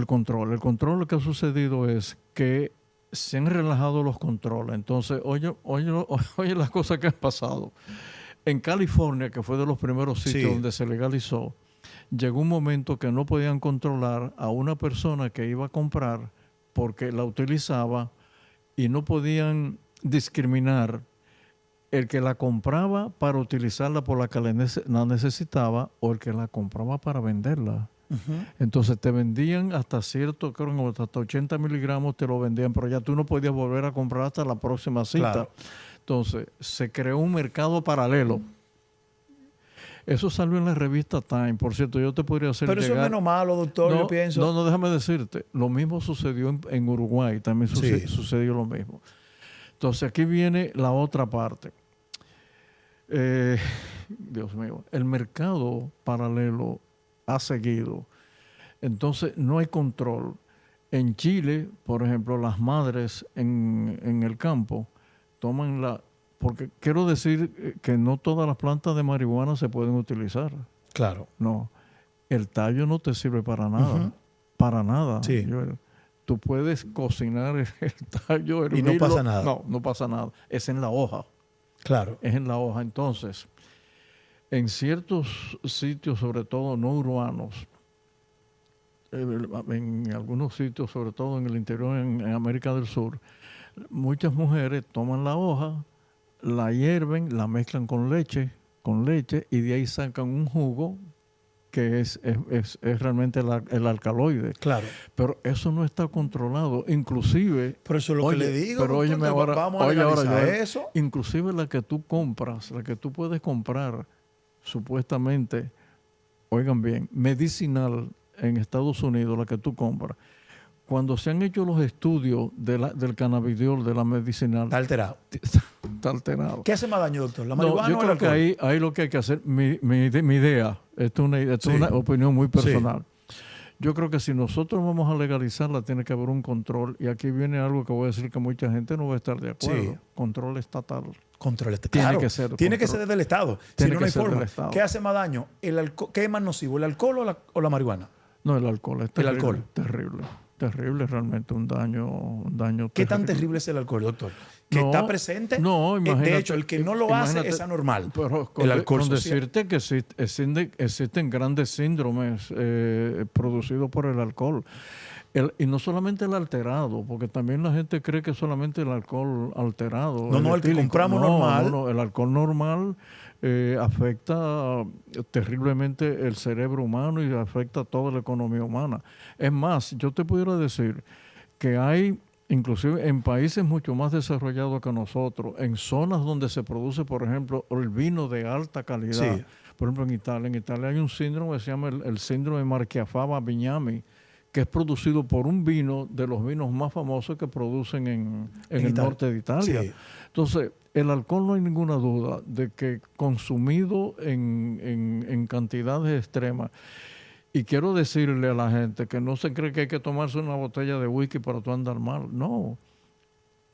control? El control, lo que ha sucedido es que se han relajado los controles. Entonces, oye las cosas que han pasado. En California, que fue de los primeros sitios donde se legalizó, llegó un momento que no podían controlar a una persona que iba a comprar porque la utilizaba y no podían discriminar el que la compraba para utilizarla por la que la necesitaba o el que la compraba para venderla. Entonces te vendían hasta cierto, creo que hasta 80 miligramos te lo vendían, pero ya tú no podías volver a comprar hasta la próxima cita. Claro. Entonces se creó un mercado paralelo. Eso salió en la revista Time. Por cierto, yo te podría hacer Pero eso es menos malo, doctor, yo pienso. No, déjame decirte. Lo mismo sucedió en Uruguay. También sucedió lo mismo. Entonces, aquí viene la otra parte. Dios mío. El mercado paralelo ha seguido. Entonces, no hay control. En Chile, por ejemplo, las madres en el campo toman porque quiero decir que no todas las plantas de marihuana se pueden utilizar. Claro. No. El tallo no te sirve para nada. Para nada. Sí. Tú puedes cocinar el tallo, y no pasa nada. No pasa nada. Es en la hoja. Claro. Es en la hoja. Entonces, en ciertos sitios, sobre todo no urbanos, en algunos sitios, sobre todo en el interior, en América del Sur, muchas mujeres toman la hoja, la hierven, la mezclan con leche y de ahí sacan un jugo que es realmente el alcaloide. Claro. Pero eso no está controlado. Inclusive... Pero eso es lo que le digo. Pero óyeme ahora, vamos a legalizar eso. Inclusive la que tú compras, la que tú puedes comprar supuestamente, oigan bien, medicinal en Estados Unidos, la que tú compras, cuando se han hecho los estudios del cannabidiol, de la medicinal... Está alterado. Está alterado. ¿Qué hace más daño, doctor? ¿La marihuana yo o el creo alcohol? que ahí lo que hay que hacer, mi idea, esto es una opinión muy personal. Sí. Yo creo que si nosotros vamos a legalizarla, tiene que haber un control. Y aquí viene algo que voy a decir que mucha gente no va a estar de acuerdo. Sí. Control estatal. Control estatal. Tiene que ser desde el Estado. Si no hay forma. ¿Qué hace más daño? ¿Qué es más nocivo? ¿El alcohol o la marihuana? No, el alcohol es terrible. El alcohol. Terrible, realmente, un daño terrible. ¿Qué tan terrible es el alcohol, doctor? ¿Que está presente? No, imagínate. De hecho, el que no lo hace es anormal. Pero el alcohol con decirte que existen grandes síndromes producidos por el alcohol. Y no solamente el alterado, porque también la gente cree que solamente el alcohol alterado. No, el que compramos normal. No, el alcohol normal afecta terriblemente el cerebro humano y afecta toda la economía humana. Es más, yo te pudiera decir que hay, inclusive en países mucho más desarrollados que nosotros, en zonas donde se produce, por ejemplo, el vino de alta calidad. Sí. Por ejemplo, en Italia hay un síndrome que se llama el síndrome de Marchiafava-Bignami, que es producido por un vino de los vinos más famosos que producen en el norte de Italia. Sí. Entonces, el alcohol no hay ninguna duda de que consumido en cantidades extremas. Y quiero decirle a la gente que no se cree que hay que tomarse una botella de whisky para tú andar mal. No.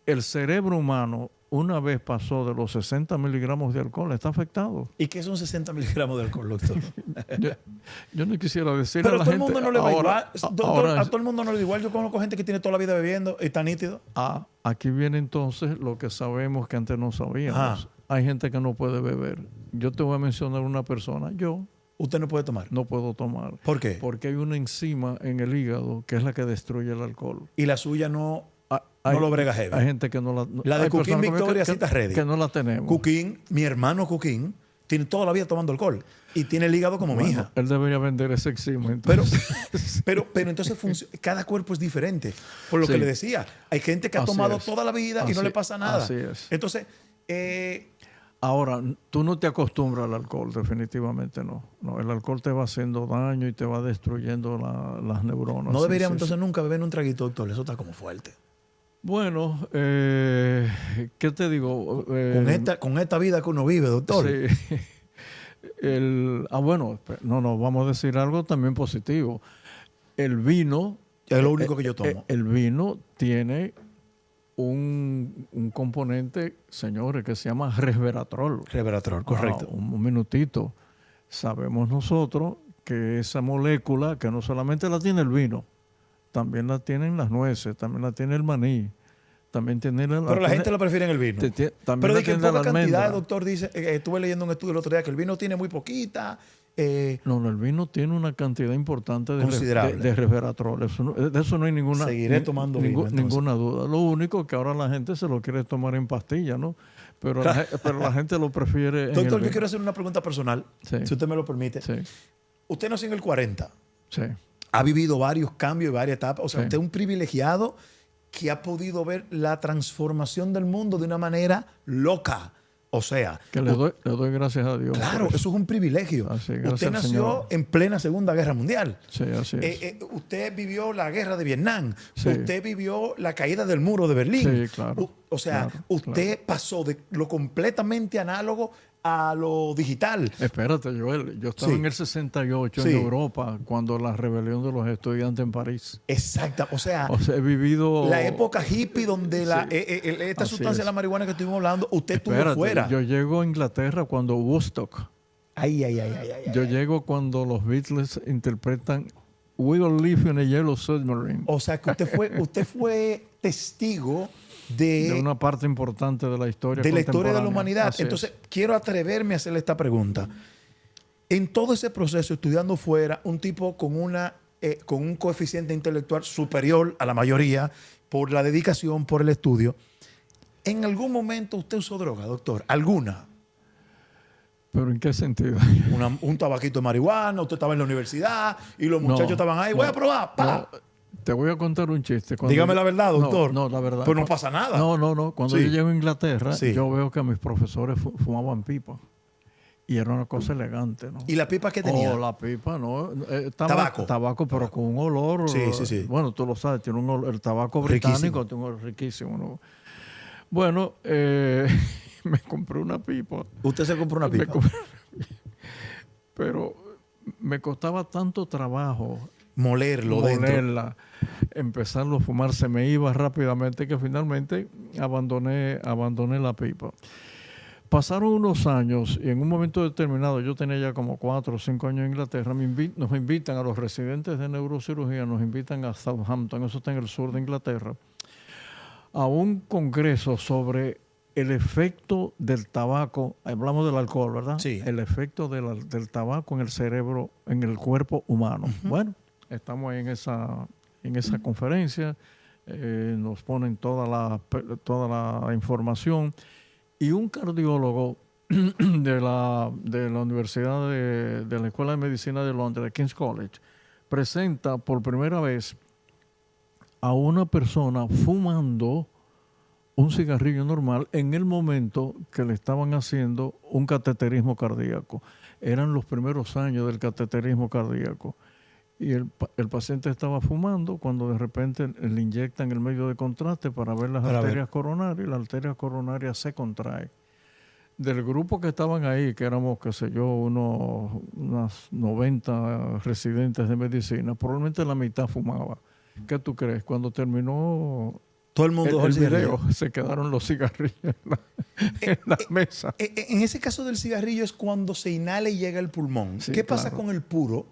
El cerebro humano, una vez pasó de los 60 miligramos de alcohol, está afectado. ¿Y qué son 60 miligramos de alcohol, doctor? Yo no quisiera decirle Pero a a la todo el gente... mundo no le va ahora, igual. Doctor, ahora a todo el mundo no le da igual. Yo conozco gente que tiene toda la vida bebiendo y está nítido. aquí viene entonces lo que sabemos que antes no sabíamos. Ajá. Hay gente que no puede beber. Yo te voy a mencionar una persona. Yo Usted no puede tomar. no puedo tomar. ¿Por qué? Porque hay una enzima en el hígado que es la que destruye el alcohol. Y la suya no Hay- lo brega heavy. Hay gente que no la... La de hay Cuquín personas Victoria sí está ready. que no la tenemos. Cuquín, mi hermano Cuquín, tiene toda la vida tomando alcohol. Y tiene el hígado como mi Bueno, hija. él debería vender ese enzima. Pero, Entonces. pero entonces cada cuerpo es diferente. Por lo Sí. que le decía, hay gente que ha Así tomado es. toda la vida y no Así- le pasa nada. así es. Entonces, Ahora, tú no te acostumbras al alcohol, definitivamente no. No, el alcohol te va haciendo daño y te va destruyendo las neuronas. no Sí, deberíamos sí, entonces nunca beber un traguito, doctor. Eso está como fuerte. Bueno, ¿qué te digo? Con esta vida que uno vive, doctor. Sí. Bueno, no, vamos a decir algo también positivo. El vino... Es lo único que yo tomo. El vino tiene un componente, señores, que se llama resveratrol. Resveratrol, correcto. Un minutito. Sabemos nosotros que esa molécula, que no solamente la tiene el vino, también la tienen las nueces, también la tiene el maní, también tiene Pero la gente lo prefiere en el vino. también Pero la de que en tiene la poca cantidad, almendra. el doctor dice, estuve leyendo un estudio el otro día que el vino tiene muy poquita. No, el vino tiene una cantidad importante Considerable. de resveratrol. De eso no hay ninguna, Seguiré tomando vino, entonces. ninguna duda. Lo único que ahora la gente se lo quiere tomar en pastilla, ¿no? Pero la gente lo prefiere en el Doctor, yo vino. quiero hacer una pregunta personal, Sí. si usted me lo permite. Sí, Usted nació en el 40, sí. ha vivido varios cambios y varias etapas. O sea, Sí. usted es un privilegiado que ha podido ver la transformación del mundo de una manera loca. O sea, Que le doy gracias a Dios. claro, por eso es un privilegio. Así, gracias Usted al nació Señor. en plena Segunda Guerra Mundial. Sí, así es. Usted vivió la guerra de Vietnam. Sí. Usted vivió la caída del muro de Berlín. Sí, claro, O sea, claro, usted pasó de lo completamente análogo a lo digital. Espérate, Joel. Yo estaba Sí. en el 68 Sí. en Europa, cuando la rebelión de los estudiantes en París. Exacta. O sea, O sea, he vivido... la época hippie donde esta Así sustancia de es. la marihuana que estuvimos hablando, usted estuvo Espérate, fuera. yo llego a Inglaterra cuando Woodstock. Ay. Yo llego cuando los Beatles interpretan We Will Live in a Yellow Submarine. O sea, que usted fue testigo De una parte importante de la historia de la historia de la contemporánea. humanidad. Así es. Entonces, quiero atreverme a hacerle esta pregunta. En todo ese proceso, estudiando fuera, un tipo con un coeficiente intelectual superior a la mayoría, por la dedicación, por el estudio, ¿en algún momento usted usó droga, doctor? ¿Alguna? ¿Pero en qué sentido? Un tabaquito de marihuana, usted estaba en la universidad y los muchachos estaban ahí, voy a probar, pa. No, te voy a contar un chiste. Dígame la verdad, doctor. No, la verdad. Pues no pasa nada. No. Cuando Sí. yo llego a Inglaterra, Sí. yo veo que mis profesores fumaban pipa. Y era una cosa elegante, ¿no? ¿Y la pipa que tenía? La pipa, ¿no? Tabaco. Tabaco, pero con un olor. Sí. Bueno, tú lo sabes, tiene un olor, el tabaco Riquísimo. británico tiene un olor riquísimo, ¿no? Bueno, me compré una pipa. Usted se compró una Me pipa. compré una pipa. Pero me costaba tanto trabajo Molerlo dentro. molerla, empezarlo a fumar, se me iba rápidamente que finalmente abandoné la pipa. Pasaron unos años y en un momento determinado, yo tenía ya como 4 o 5 años en Inglaterra, nos invitan a los residentes de neurocirugía, nos invitan a Southampton, eso está en el sur de Inglaterra, a un congreso sobre el efecto del tabaco, hablamos del alcohol, ¿verdad? Sí. El efecto del tabaco en el cerebro, en el cuerpo humano. Bueno, estamos ahí en esa conferencia, nos ponen toda la información y un cardiólogo de la Universidad de la Escuela de Medicina de Londres, de King's College, presenta por primera vez a una persona fumando un cigarrillo normal en el momento que le estaban haciendo un cateterismo cardíaco. Eran los primeros años del cateterismo cardíaco. Y el paciente estaba fumando cuando de repente le inyectan el medio de contraste para ver las arterias coronarias y la arteria coronaria se contrae. Del grupo que estaban ahí, que éramos, qué sé yo, unas 90 residentes de medicina, probablemente la mitad fumaba. ¿Qué tú crees? Cuando terminó Todo el mundo dejó el cigarrillo. video, se quedaron los cigarrillos en la mesa. En ese caso del cigarrillo es cuando se inhala y llega al pulmón. Sí, ¿Qué pasa claro. con el puro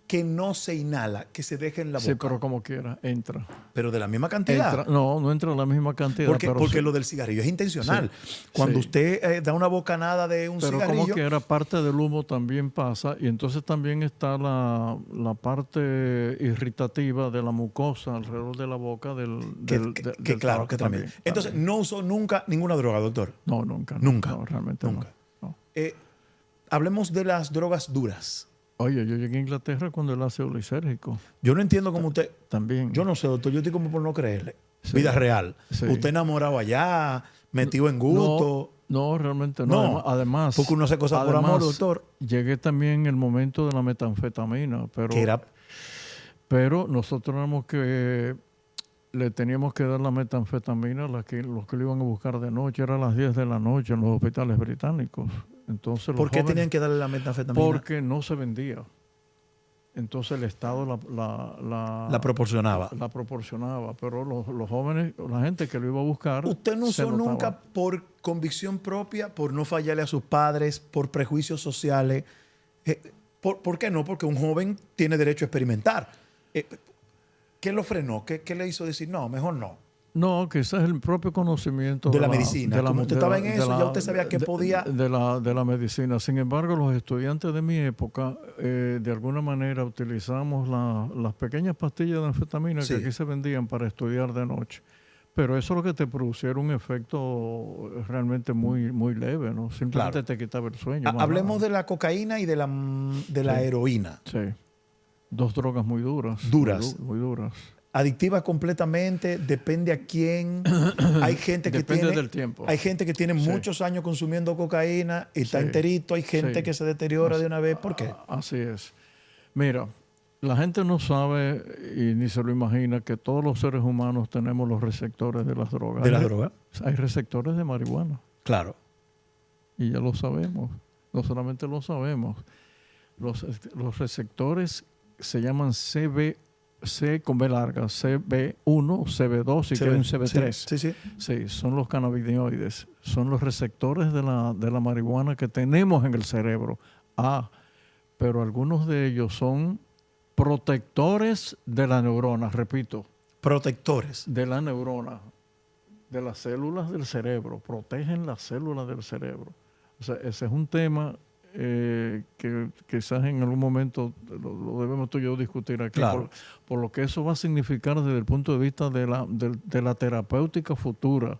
que no se inhala, que se deja en la boca? Sí, pero como quiera, entra. Pero de la misma cantidad. No entra la misma cantidad. Porque sí. lo del cigarrillo es intencional. Cuando Sí. usted da una bocanada de un Pero cigarrillo, como quiera, parte del humo también pasa y entonces también está la parte irritativa de la mucosa alrededor de la boca del claro, tabaco que también. también. Entonces, no usó nunca ninguna droga, doctor. No, nunca. Nunca. No, realmente Nunca. no. Hablemos de las drogas duras. Oye, yo llegué a Inglaterra cuando el ácido lisérgico Yo no entiendo cómo usted... también. Yo no sé, doctor, yo estoy como por no creerle. Sí. Vida real. Sí. Usted enamorado allá, metido en gusto. No, realmente no. No, Además, porque uno hace cosas por amor, doctor. Llegué también en el momento de la metanfetamina, Que era... pero nosotros le teníamos que dar la metanfetamina a los que lo iban a buscar de noche. Era a las 10 de la noche en los hospitales británicos. Entonces, los ¿Por qué jóvenes- tenían que darle la metanfetamina? Porque no se vendía. Entonces el Estado La proporcionaba. la proporcionaba. Pero los jóvenes, la gente que lo iba a buscar... ¿Usted no se usó notaba. nunca por convicción propia, por no fallarle a sus padres, por prejuicios sociales? ¿Por qué no? Porque un joven tiene derecho a experimentar. ¿Qué lo frenó? ¿Qué le hizo decir, no, mejor no? No, quizás el propio conocimiento De la medicina. Como usted estaba en eso, ya usted sabía que podía... De la medicina. Sin embargo, los estudiantes de mi época, de alguna manera, utilizamos las pequeñas pastillas de anfetamina Sí. que aquí se vendían para estudiar de noche. Pero eso lo que te producía era un efecto realmente muy, muy leve, ¿no? Simplemente Claro. te quitaba el sueño. más Hablemos nada. de la cocaína y de la Sí. heroína. Sí. Dos drogas muy duras. Duras. Muy duras. Adictiva completamente, depende a quién. Hay gente que Depende tiene... del tiempo. Hay gente que tiene Sí. muchos años consumiendo cocaína y está Sí. enterito. Hay gente Sí. que se deteriora de una vez. ¿Por qué? Así es. Mira, la gente no sabe y ni se lo imagina que todos los seres humanos tenemos los receptores de las drogas. ¿De la droga? Hay receptores de marihuana Claro. y ya lo sabemos. No solamente lo sabemos. Los receptores se llaman C con B larga, CB1, CB2 si quieren CB3. Sí. Sí, son los cannabinoides, son los receptores de la marihuana que tenemos en el cerebro. Pero algunos de ellos son protectores de la neurona, repito, Protectores. de la neurona, de las células del cerebro, protegen las células del cerebro. O sea, ese es un tema que quizás en algún momento lo debemos tú y yo discutir aquí, Claro. por lo que eso va a significar desde el punto de vista de la terapéutica futura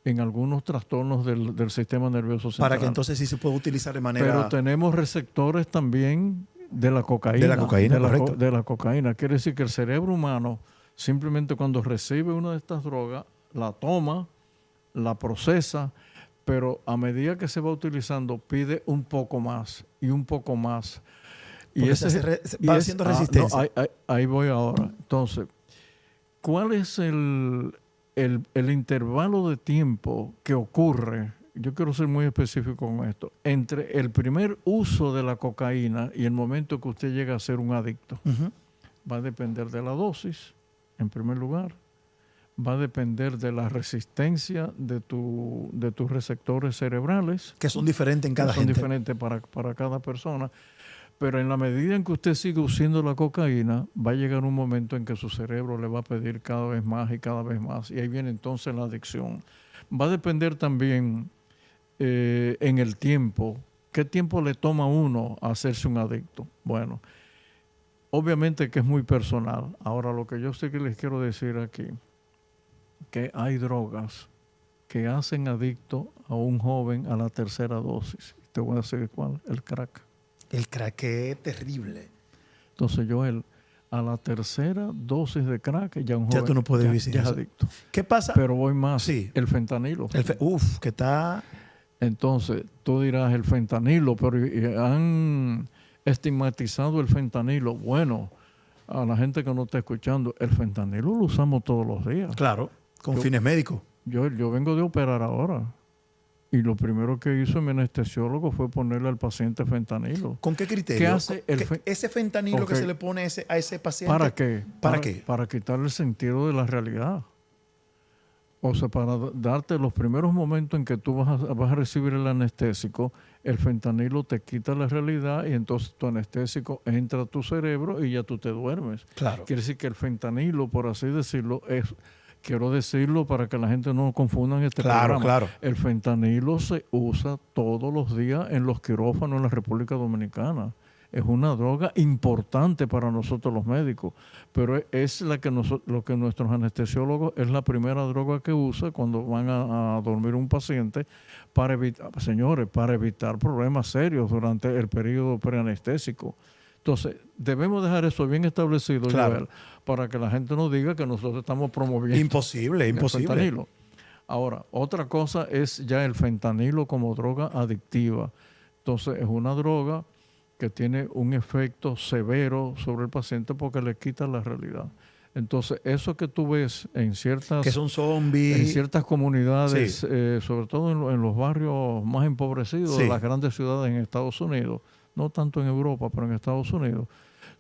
en algunos trastornos del sistema nervioso central. Para que entonces sí se pueda utilizar de manera... Pero tenemos receptores también de la cocaína. De la cocaína, correcto. De la cocaína. Quiere decir que el cerebro humano, simplemente cuando recibe una de estas drogas, la toma, la procesa, pero a medida que se va utilizando, pide un poco más y un poco más. Porque va haciendo resistencia. Ahí voy ahora. Entonces, ¿cuál es el intervalo de tiempo que ocurre? Yo quiero ser muy específico con esto. Entre el primer uso de la cocaína y el momento que usted llega a ser un adicto. Ujú. Va a depender de la dosis, en primer lugar. Va a depender de la resistencia de tus receptores cerebrales. Que son diferentes en cada Son gente. diferentes para cada persona. Pero en la medida en que usted sigue usando la cocaína, va a llegar un momento en que su cerebro le va a pedir cada vez más y cada vez más. Y ahí viene entonces la adicción. Va a depender también en el tiempo. ¿Qué tiempo le toma a uno a hacerse un adicto? Bueno, obviamente que es muy personal. Ahora, lo que yo sé que les quiero decir aquí, que hay drogas que hacen adicto a un joven a la tercera dosis. Te voy a decir cuál, el crack. El crack es terrible. Entonces, Joel, a la tercera dosis de crack ya un Ya joven tú no puedes vivir sin ya es eso. adicto. ¿Qué pasa? Pero voy más, Sí. el fentanilo. Que está... Entonces, tú dirás el fentanilo, pero han estigmatizado el fentanilo. Bueno, a la gente que no está escuchando, el fentanilo lo usamos todos los días. Claro, con Yo- fines médicos. Yo vengo de operar ahora Y lo primero que hizo mi anestesiólogo fue ponerle al paciente fentanilo. ¿Con qué criterio? ¿Qué hace ese fentanilo que Ok. se le pone a ese paciente? ¿Para qué? ¿Para qué? Para quitarle el sentido de la realidad. O sea, para darte los primeros momentos en que tú vas a recibir el anestésico, el fentanilo te quita la realidad y entonces tu anestésico entra a tu cerebro y ya tú te duermes. Claro. Quiere decir que el fentanilo, por así decirlo, quiero decirlo para que la gente no confunda en este Claro, programa. claro. El fentanilo se usa todos los días en los quirófanos en la República Dominicana. Es una droga importante para nosotros los médicos, pero es lo que nuestros anestesiólogos es la primera droga que usa cuando van a dormir un paciente para evitar, señores, para evitar problemas serios durante el periodo preanestésico. Entonces, debemos dejar eso bien establecido, Claro. Joel, para que la gente no diga que nosotros estamos promoviendo Imposible, el imposible. fentanilo. Ahora, otra cosa es ya el fentanilo como droga adictiva. Entonces, es una droga que tiene un efecto severo sobre el paciente porque le quita la realidad. Entonces, eso que tú ves en ciertas, Que son zombies. en ciertas comunidades, Sí. sobre todo en los barrios más empobrecidos Sí. de las grandes ciudades en Estados Unidos, no tanto en Europa, pero en Estados Unidos,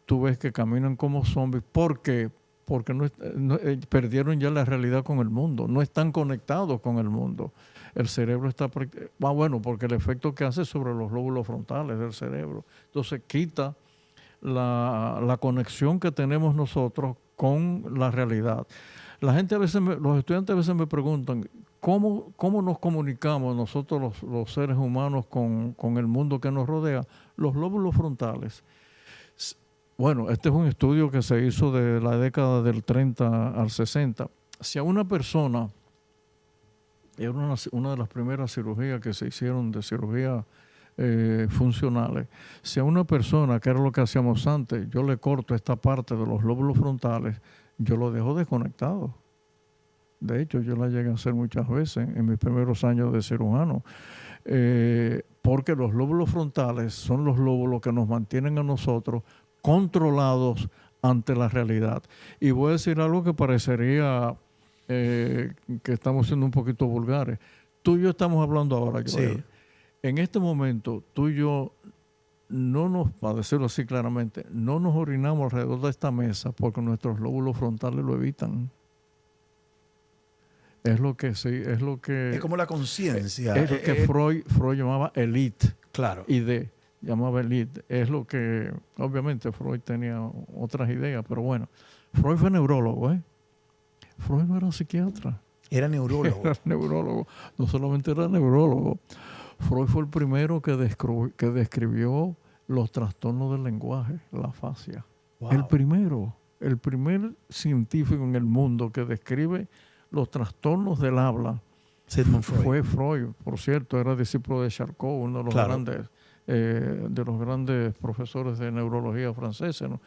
tú ves que caminan como zombies. ¿Por qué? Porque perdieron ya la realidad con el mundo, no están conectados con el mundo. El cerebro está... bueno, porque el efecto que hace sobre los lóbulos frontales del cerebro. Entonces quita la conexión que tenemos nosotros con la realidad. La gente a veces, los estudiantes a veces me preguntan, ¿cómo nos comunicamos nosotros los seres humanos con el mundo que nos rodea? Los lóbulos frontales. Bueno, este es un estudio que se hizo de la década del 30 al 60. Si a una persona, era una de las primeras cirugías que se hicieron de cirugía funcionales, si a una persona, que era lo que hacíamos antes, yo le corto esta parte de los lóbulos frontales, yo lo dejo desconectado. De hecho, yo la llegué a hacer muchas veces en mis primeros años de cirujano, porque los lóbulos frontales son los lóbulos que nos mantienen a nosotros controlados ante la realidad. Y voy a decir algo que parecería que estamos siendo un poquito vulgares. Tú y yo estamos hablando ahora, Joel. Sí. En este momento, tú y yo para decirlo así claramente, no nos orinamos alrededor de esta mesa porque nuestros lóbulos frontales lo evitan. Es lo que Es como la conciencia. es lo que Freud llamaba elite. Claro. Llamaba elite. Es lo que, obviamente, Freud tenía otras ideas, pero bueno, Freud fue neurólogo, ¿eh? Freud no era psiquiatra. Era neurólogo. Era neurólogo. No solamente era neurólogo. Freud fue el primero que describió los trastornos del lenguaje, la afasia. Wow. El primer científico en el mundo que describe los trastornos del habla Sigmund Freud. fue Freud. Por cierto, era discípulo de Charcot, uno de los Claro. grandes profesores de neurología franceses, ¿no?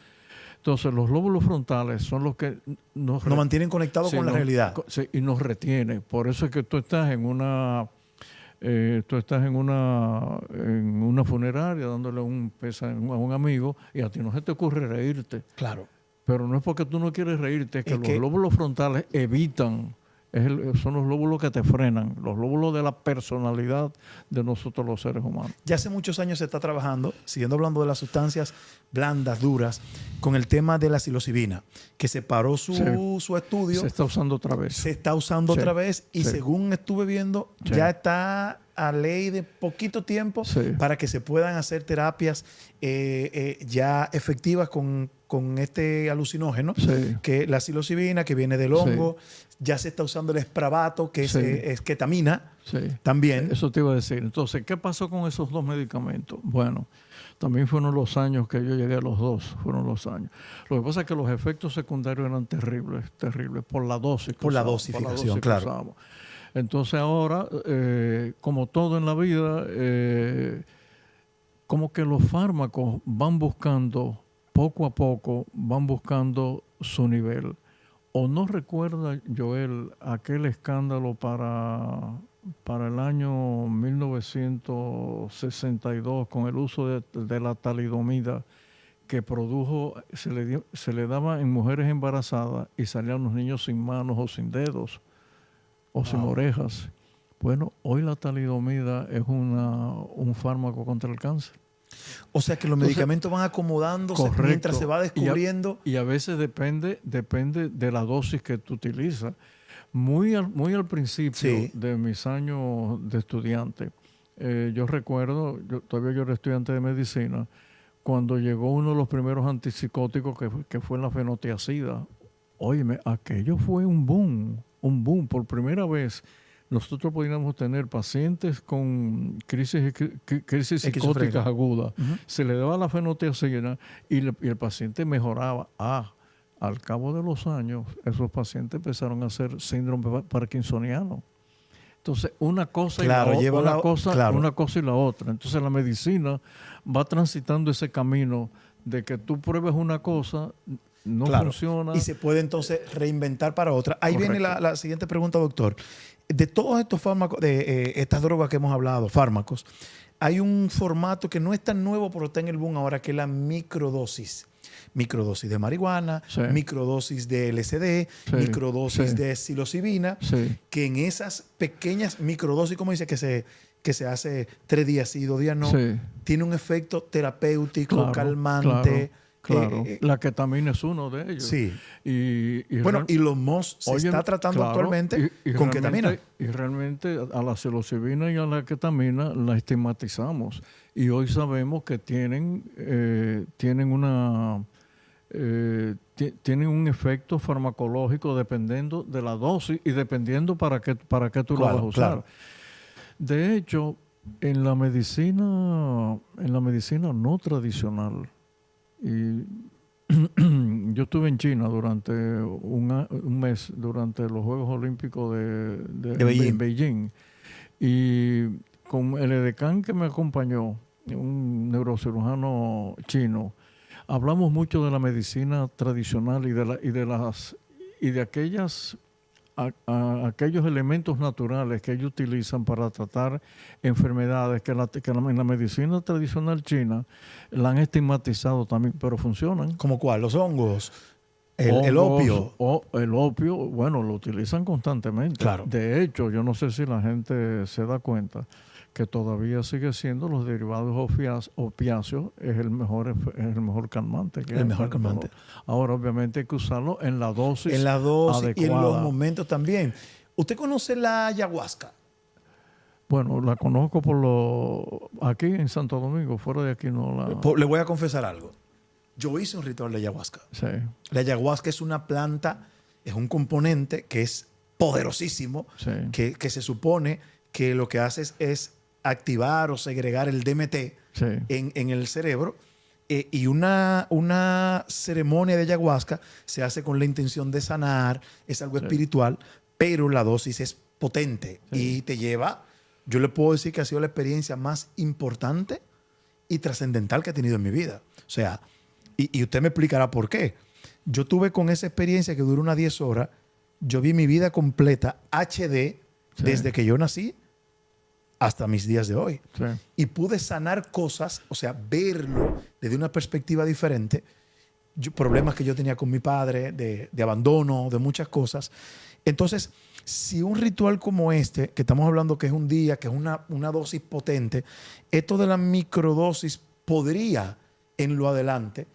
Entonces, los lóbulos frontales son los que Nos mantienen conectados sí, con la realidad. Sí, y nos retiene. Por eso es que tú estás en una funeraria dándole un pésame a un amigo y a ti no se te ocurre reírte. Claro. Pero no es porque tú no quieres reírte, es que Es los que- lóbulos frontales evitan, son los lóbulos que te frenan, los lóbulos de la personalidad de nosotros los seres humanos. Ya hace muchos años se está trabajando, siguiendo hablando de las sustancias blandas, duras, con el tema de la psilocibina, que se paró su estudio, Se está usando otra vez. se está usando Sí, otra vez y sí. según estuve viendo, Sí. ya está a ley de poquito tiempo Sí. para que se puedan hacer terapias ya efectivas con este alucinógeno, Sí. que la psilocibina, que viene del hongo, ya se está usando el espravato, que Sí. es ketamina, Sí. también. Eso te iba a decir. Entonces, ¿qué pasó con esos dos medicamentos? Bueno, también fueron los años que yo llegué a los dos, fueron los años. Lo que pasa es que los efectos secundarios eran terribles, por la dosis. Por la usábamos, dosificación, que claro. usábamos. Entonces ahora, como todo en la vida, como que los fármacos van buscando, poco a poco, van buscando su nivel. ¿O no recuerda, Joel, aquel escándalo para el año 1962 con el uso de la talidomida que produjo, se le daba en mujeres embarazadas y salían los niños sin manos o sin dedos o sin orejas? Bueno, hoy la talidomida es un fármaco contra el cáncer. O sea que los medicamentos van acomodándose Correcto. mientras se va descubriendo. Y a veces depende de la dosis que tú utilizas. Muy al principio Sí. de mis años de estudiante, yo recuerdo, todavía yo era estudiante de medicina, cuando llegó uno de los primeros antipsicóticos que fue la fenotiazida. Óyeme, aquello fue un boom. Por primera vez nosotros podíamos tener pacientes con crisis psicóticas Esquizofrenia. agudas. Se le daba la fenotiazida y el paciente mejoraba. Al cabo de los años, esos pacientes empezaron a hacer síndrome parkinsoniano. Entonces, una cosa y la otra. Una cosa y la otra. Entonces, la medicina va transitando ese camino de que tú pruebes una cosa, no funciona. Y se puede entonces reinventar para otra. Ahí Correcto. viene la siguiente pregunta, doctor. De todos estos fármacos, de estas drogas que hemos hablado, fármacos, hay un formato que no es tan nuevo, pero está en el boom ahora, que es la microdosis. Microdosis de marihuana, Sí. microdosis de LSD, Sí, microdosis sí. de psilocibina, Sí. que en esas pequeñas microdosis, como dice, que se hace 3 días sí, 2 días no, Sí. tiene un efecto terapéutico, Claro, calmante. Claro. La ketamina es uno de ellos. Sí. Y Bueno, y los MOS se Óyeme, está tratando claro, actualmente con ketamina. Y realmente a la psilocibina y a la ketamina la estigmatizamos. Y hoy sabemos que tienen un efecto farmacológico dependiendo de la dosis y dependiendo para qué tú lo vas a usar. Claro. De hecho, en la medicina no tradicional, y yo estuve en China durante un mes durante los Juegos Olímpicos de Beijing. Y con el edecán que me acompañó, un neurocirujano chino, hablamos mucho de la medicina tradicional y de aquellos elementos naturales que ellos utilizan para tratar enfermedades que en la medicina tradicional china la han estigmatizado también, pero funcionan. ¿Como cuál? Los hongos, el opio. El opio, bueno, lo utilizan constantemente. Claro. De hecho, yo no sé si la gente se da cuenta que todavía sigue siendo los derivados opiáceos es el mejor calmante. El mejor calmante. Ahora, obviamente, hay que usarlo en la dosis adecuada. Y en los momentos también. ¿Usted conoce la ayahuasca? Bueno, la conozco aquí en Santo Domingo, fuera de aquí no la... Le voy a confesar algo. Yo hice un ritual de ayahuasca. Sí. La ayahuasca es una planta, es un componente que es poderosísimo, Sí. que se supone que lo que hace es activar o segregar el DMT Sí. en el cerebro. Y una ceremonia de ayahuasca se hace con la intención de sanar, es algo espiritual, pero la dosis es potente y te lleva, yo le puedo decir que ha sido la experiencia más importante y trascendental que he tenido en mi vida. O sea, y usted me explicará por qué. Yo tuve con esa experiencia que duró unas 10 horas, yo vi mi vida completa HD desde que yo nací hasta mis días de hoy. Sí. Y pude sanar cosas, o sea, verlo desde una perspectiva diferente. Problemas que yo tenía con mi padre, de abandono, de muchas cosas. Entonces, si un ritual como este, que estamos hablando que es un día, que es una dosis potente, esto de la microdosis podría, en lo adelante,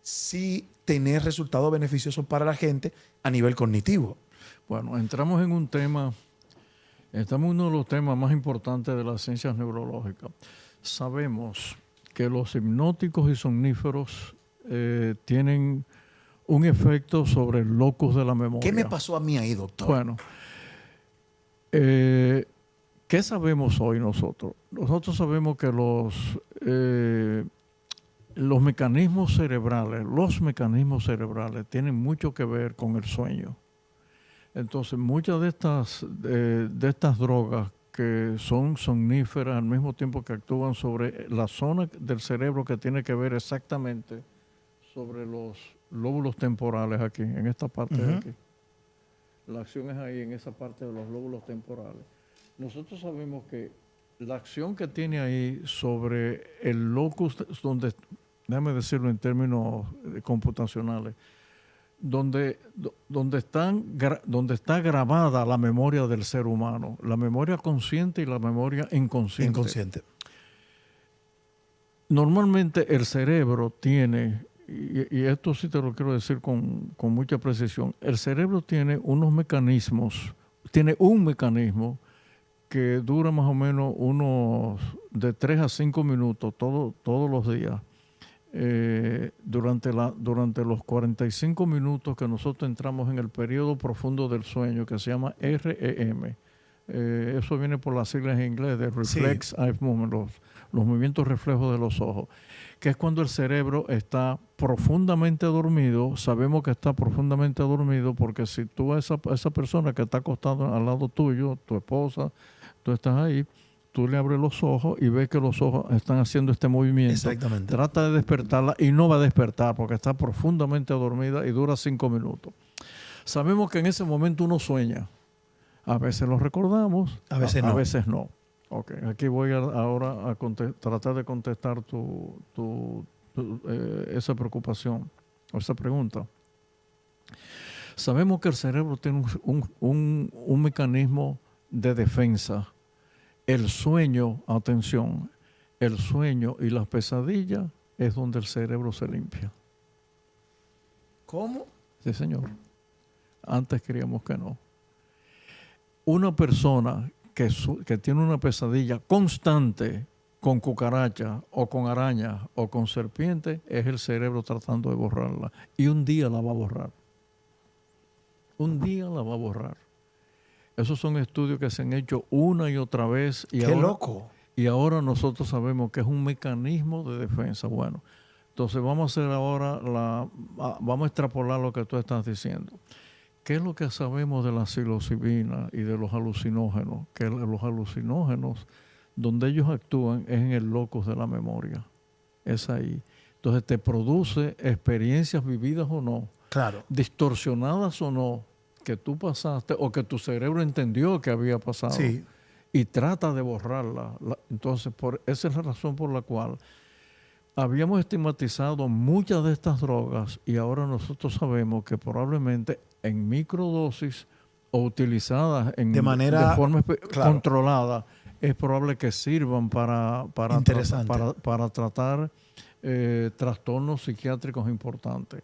sí tener resultados beneficiosos para la gente a nivel cognitivo. Bueno, entramos en un tema, estamos en uno de los temas más importantes de las ciencias neurológicas. Sabemos que los hipnóticos y somníferos tienen un efecto sobre el locus de la memoria. ¿Qué me pasó a mí ahí, doctor? Bueno, ¿qué sabemos hoy nosotros? Nosotros sabemos que los mecanismos cerebrales tienen mucho que ver con el sueño. Entonces, muchas de estas drogas que son somníferas al mismo tiempo que actúan sobre la zona del cerebro que tiene que ver exactamente sobre los lóbulos temporales aquí, en esta parte de aquí. La acción es ahí, en esa parte de los lóbulos temporales. Nosotros sabemos que la acción que tiene ahí sobre el locus, donde, déjame decirlo en términos computacionales, donde está grabada la memoria del ser humano, la memoria consciente y la memoria inconsciente. Normalmente el cerebro tiene, y esto sí te lo quiero decir con mucha precisión, el cerebro tiene un mecanismo que dura más o menos unos de 3 a 5 minutos todos los días. Durante los 45 minutos que nosotros entramos en el periodo profundo del sueño, que se llama REM. Eso viene por las siglas en inglés de Reflex Eye Movement, los movimientos reflejos de los ojos, que es cuando el cerebro está profundamente dormido. Sabemos que está profundamente dormido porque si tú a esa persona que está acostada al lado tuyo, tu esposa, tú estás ahí, tú le abres los ojos y ves que los ojos están haciendo este movimiento. Exactamente. Trata de despertarla y no va a despertar porque está profundamente dormida y dura 5 minutos. Sabemos que en ese momento uno sueña. A veces lo recordamos, a veces no. Okay. Aquí voy ahora a tratar de contestar esa preocupación o esa pregunta. Sabemos que el cerebro tiene un mecanismo de defensa. El sueño, atención, el sueño y las pesadillas es donde el cerebro se limpia. ¿Cómo? Sí, señor. Antes creíamos que no. Una persona que tiene una pesadilla constante con cucarachas o con arañas o con serpientes, es el cerebro tratando de borrarla. Y un día la va a borrar. Un día la va a borrar. Esos son estudios que se han hecho una y otra vez. Y ¡Qué loco! Y ahora nosotros sabemos que es un mecanismo de defensa. Bueno, entonces vamos a hacer ahora vamos a extrapolar lo que tú estás diciendo. ¿Qué es lo que sabemos de la psilocibina y de los alucinógenos? Que los alucinógenos, donde ellos actúan, es en el locus de la memoria. Es ahí. Entonces te produce experiencias vividas o no, claro, distorsionadas o no, que tú pasaste o que tu cerebro entendió que había pasado. Sí. Y trata de borrarla. Entonces, esa es la razón por la cual habíamos estigmatizado muchas de estas drogas y ahora nosotros sabemos que probablemente en microdosis o utilizadas de forma controlada, es probable que sirvan para tratar trastornos psiquiátricos importantes.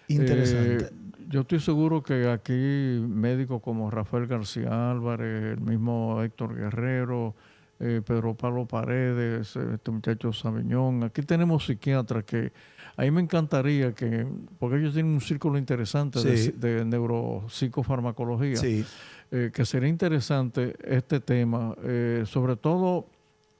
Interesante. Yo estoy seguro que aquí médicos como Rafael García Álvarez, el mismo Héctor Guerrero, Pedro Pablo Paredes, este muchacho Sabiñón, aquí tenemos psiquiatras que ahí me encantaría porque ellos tienen un círculo interesante de neuropsicofarmacología, que sería interesante este tema, sobre todo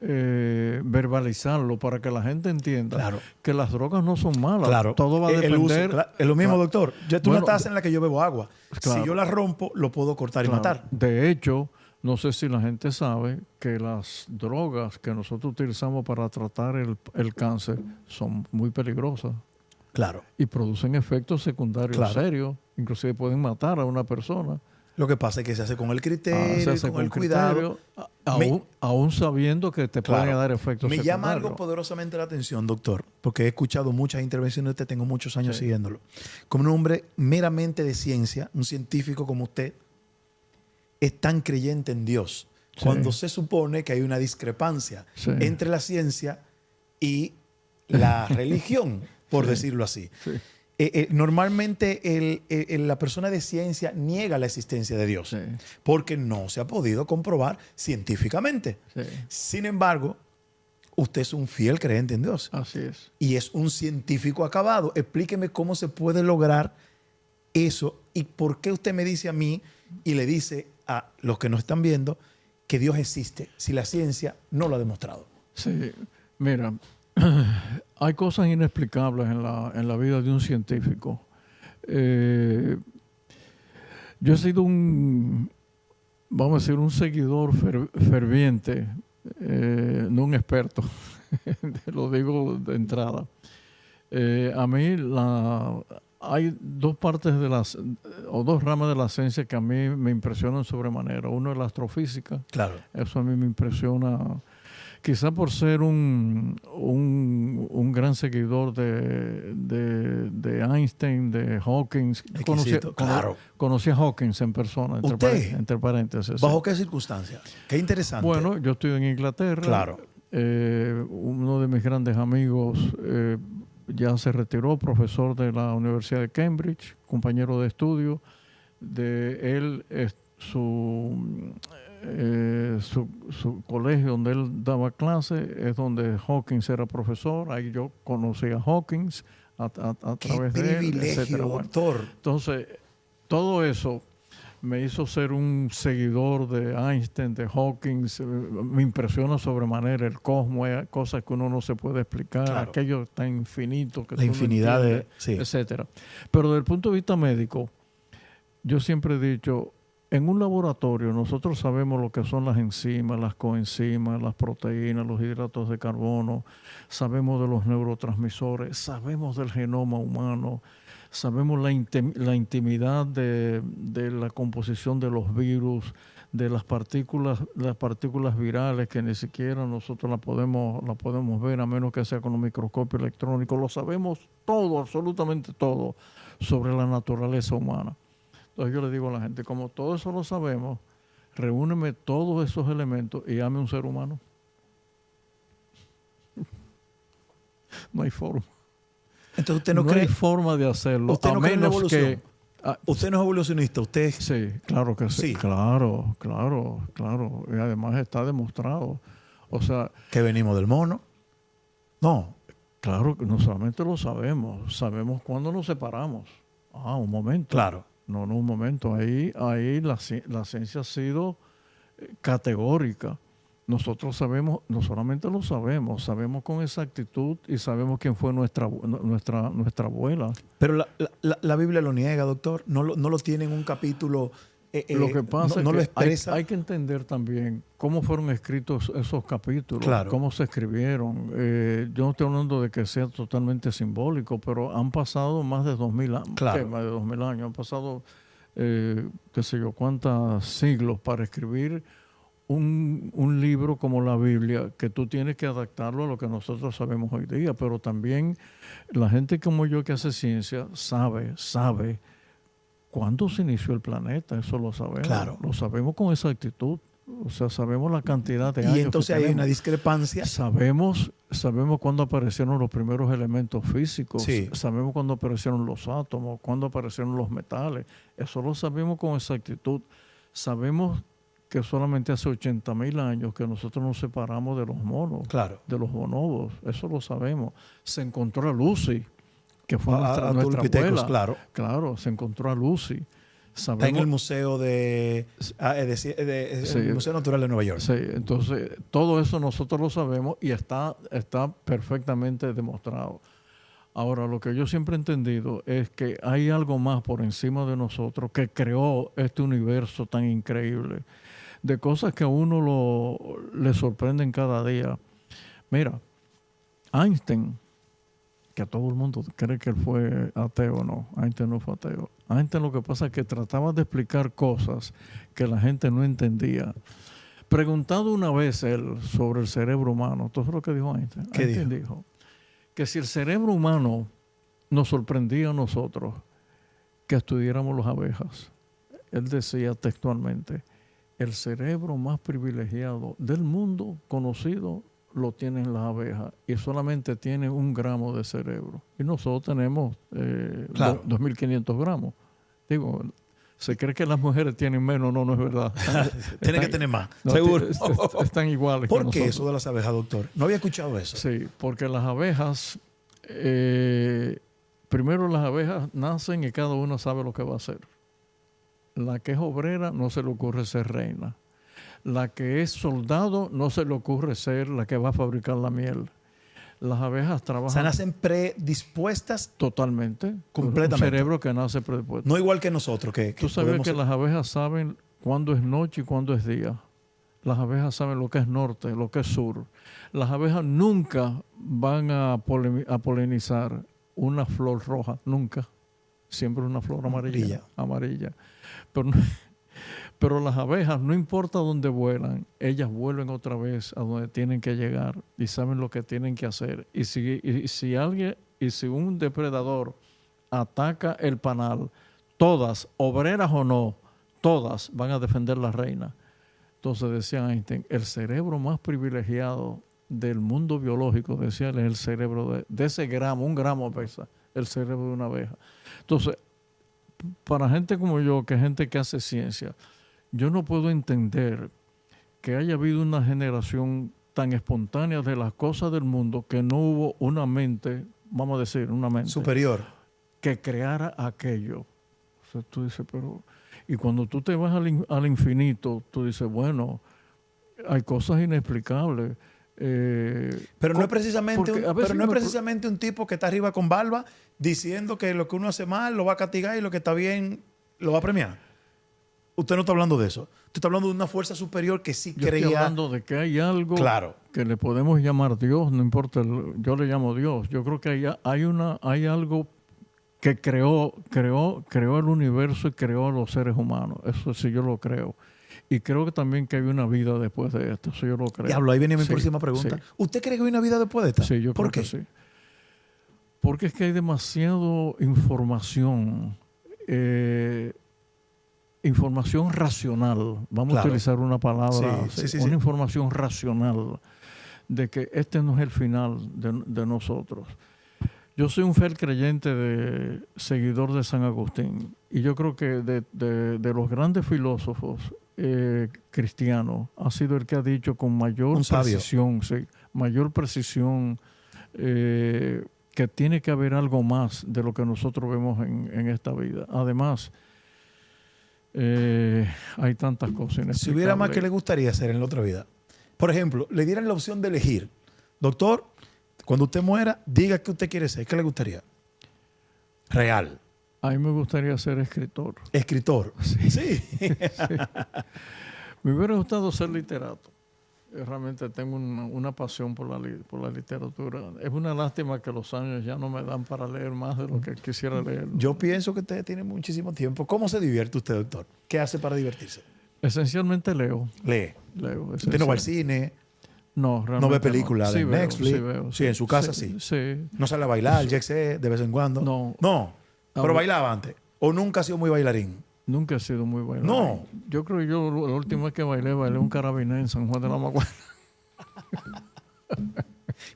verbalizarlo para que la gente entienda que las drogas no son malas. Claro. Todo va a depender. Es lo mismo, doctor. Yo tengo una taza en la que yo bebo agua. Claro. Si yo la rompo, lo puedo cortar y matar. De hecho, no sé si la gente sabe que las drogas que nosotros utilizamos para tratar el cáncer son muy peligrosas. Claro. Y producen efectos secundarios serios. Inclusive pueden matar a una persona. Lo que pasa es que se hace con el criterio, con el cuidado. Aún sabiendo que te pueden dar efectos secundarios. Me llama algo poderosamente la atención, doctor, porque he escuchado muchas intervenciones de usted, tengo muchos años siguiéndolo. Como un hombre meramente de ciencia, un científico como usted, es tan creyente en Dios, cuando se supone que hay una discrepancia entre la ciencia y la religión, por decirlo así. Sí. Normalmente la persona de ciencia niega la existencia de Dios porque no se ha podido comprobar científicamente. Sí. Sin embargo, usted es un fiel creyente en Dios. Así es. Y es un científico acabado. Explíqueme cómo se puede lograr eso y por qué usted me dice a mí y le dice a los que nos están viendo que Dios existe si la ciencia no lo ha demostrado. Sí, mira, hay cosas inexplicables en la vida de un científico. Yo he sido un seguidor ferviente, no un experto, lo digo de entrada. A mí hay dos ramas de la ciencia que a mí me impresionan sobremanera. Uno es la astrofísica. Claro. Eso a mí me impresiona. Quizá por ser un gran seguidor de Einstein, de Hawkins. Claro. Conocí a Hawkins en persona, entre paréntesis. ¿Bajo sí. qué circunstancias? Qué interesante. Bueno, yo estoy en Inglaterra. Claro. Uno de mis grandes amigos ya se retiró, profesor de la Universidad de Cambridge, compañero de estudio. De él, su colegio donde él daba clase es donde Hawkins era profesor. Ahí yo conocí a Hawkins a través de él, etcétera. Doctor. Bueno, entonces, todo eso me hizo ser un seguidor de Einstein, de Hawkins. Me impresiona sobremanera el cosmos, cosas que uno no se puede explicar, Claro. aquello tan infinito que La infinidad de... Sí. etcétera. Pero desde el punto de vista médico, yo siempre he dicho, en un laboratorio nosotros sabemos lo que son las enzimas, las coenzimas, las proteínas, los hidratos de carbono, sabemos de los neurotransmisores, sabemos del genoma humano, sabemos la intimidad de la composición de los virus, de las partículas virales que ni siquiera nosotros la podemos ver a menos que sea con un microscopio electrónico. Lo sabemos todo, absolutamente todo, sobre la naturaleza humana. Entonces yo le digo a la gente, como todo eso lo sabemos, reúneme todos esos elementos y hazme un ser humano. No hay forma. Entonces usted no no cree... hay forma de hacerlo. ¿Usted no cree en la evolución? Usted no es evolucionista, usted... Sí, claro que sí. Claro. Y además está demostrado. O sea... ¿Que venimos del mono? No. Claro que no solamente lo sabemos, sabemos cuándo nos separamos. Un momento. Claro. No, un momento. Ahí la ciencia ha sido categórica. Nosotros sabemos, no solamente lo sabemos con exactitud y sabemos quién fue nuestra abuela. Pero la Biblia lo niega, doctor. No lo tiene en un capítulo. Lo que pasa no es lo que expresa. hay que entender también cómo fueron escritos esos capítulos, Claro. cómo se escribieron. Yo no estoy hablando de que sea totalmente simbólico, pero han pasado más de 2000 años. Claro. Más de 2000 años. Han pasado, qué sé yo, cuántos siglos para escribir un libro como la Biblia, que tú tienes que adaptarlo a lo que nosotros sabemos hoy día. Pero también la gente como yo que hace ciencia sabe cuándo se inició el planeta. Eso lo sabemos. Claro. Lo sabemos con exactitud. O sea, sabemos la cantidad de años. Y entonces hay una discrepancia. Sabemos cuándo aparecieron los primeros elementos físicos. Sí. Sabemos cuándo aparecieron los átomos, cuándo aparecieron los metales. Eso lo sabemos con exactitud. Sabemos que solamente hace 80,000 años que nosotros nos separamos de los monos, Claro. de los bonobos. Eso lo sabemos. Se encontró a Lucy, que fue nuestra abuela. Claro. Claro, se encontró a Lucy. Sabemos, Está en el museo el Museo Natural de Nueva York. Sí, entonces todo eso nosotros lo sabemos y está perfectamente demostrado. Ahora, lo que yo siempre he entendido es que hay algo más por encima de nosotros que creó este universo tan increíble, de cosas que a uno le sorprenden cada día. Mira, Einstein, que a todo el mundo cree que él fue ateo. No, Einstein no fue ateo. Einstein lo que pasa es que trataba de explicar cosas que la gente no entendía. Preguntado una vez él sobre el cerebro humano, ¿esto es lo que dijo Einstein? ¿Qué Einstein dijo que si el cerebro humano nos sorprendía a nosotros, que estudiáramos las abejas. Él decía textualmente, el cerebro más privilegiado del mundo conocido lo tienen las abejas y solamente tienen 1 gramo de cerebro. Y nosotros tenemos 2.500 gramos. Digo, se cree que las mujeres tienen menos, no es verdad. Tienen que tener más, no, seguro. Están iguales. ¿Por qué eso de las abejas, doctor? No había escuchado eso. Sí, porque las abejas, primero las abejas nacen y cada una sabe lo que va a hacer. La que es obrera no se le ocurre ser reina. La que es soldado no se le ocurre ser la que va a fabricar la miel. Las abejas trabajan... O sea, nacen predispuestas totalmente. Completamente. Un cerebro que nace predispuesto. No igual que nosotros. Tú sabes que las abejas saben cuándo es noche y cuándo es día. Las abejas saben lo que es norte, lo que es sur. Las abejas nunca van a polinizar una flor roja, nunca. Siempre una flor amarilla. Pero las abejas, no importa dónde vuelan, ellas vuelven otra vez a donde tienen que llegar y saben lo que tienen que hacer. Y si un depredador ataca el panal, todas, obreras o no, todas van a defender la reina. Entonces decía Einstein, el cerebro más privilegiado del mundo biológico, decía él, es el cerebro de ese gramo, 1 gramo pesa el cerebro de una abeja. Entonces, para gente como yo, que es gente que hace ciencia, yo no puedo entender que haya habido una generación tan espontánea de las cosas del mundo que no hubo una mente, vamos a decir, una mente Superior. que creara aquello. O sea, tú dices, pero... Y cuando tú te vas al infinito, tú dices, bueno, hay cosas inexplicables. Pero no es precisamente, precisamente un tipo que está arriba con barba diciendo que lo que uno hace mal lo va a castigar y lo que está bien lo va a premiar. Usted no está hablando de eso. Usted está hablando de una fuerza superior que sí creía. Estoy hablando de que hay algo que le podemos llamar Dios, no importa, yo le llamo Dios. Yo creo que hay algo que creó el universo y creó a los seres humanos. Eso sí yo lo creo. Y creo que también que hay una vida después de esto. Eso yo lo creo. Diablo, ahí viene mi próxima pregunta. Sí. ¿Usted cree que hay una vida después de esta? Sí, yo creo que sí. Porque es que hay demasiado información. Información racional. Vamos a utilizar una palabra. Una información racional de que este no es el final de nosotros. Yo soy un fiel creyente seguidor de San Agustín. Y yo creo que de los grandes filósofos cristianos ha sido el que ha dicho con mayor precisión que tiene que haber algo más de lo que nosotros vemos en esta vida. Además, hay tantas cosas inexplicables. Si hubiera más, ¿qué le gustaría hacer en la otra vida? Por ejemplo, le dieran la opción de elegir. Doctor, cuando usted muera, diga qué usted quiere ser. ¿Qué le gustaría? Real. A mí me gustaría ser escritor. ¿Escritor? Sí. Sí. Me hubiera gustado ser literato. Yo realmente tengo una pasión por la literatura. Es una lástima que los años ya no me dan para leer más de lo que quisiera leer. Yo pienso que usted tiene muchísimo tiempo. ¿Cómo se divierte usted, doctor? ¿Qué hace para divertirse? Esencialmente leo. Leo. ¿Usted no va al cine? No, realmente no ve películas de Netflix. Sí, veo. Sí, en su casa sí. Sí. ¿No sale a bailar, de vez en cuando? No. Pero bailaba antes. ¿O nunca ha sido muy bailarín? Nunca he sido muy bailarín. No. Yo creo que la última vez que bailé un carabinero en San Juan de la Maguana.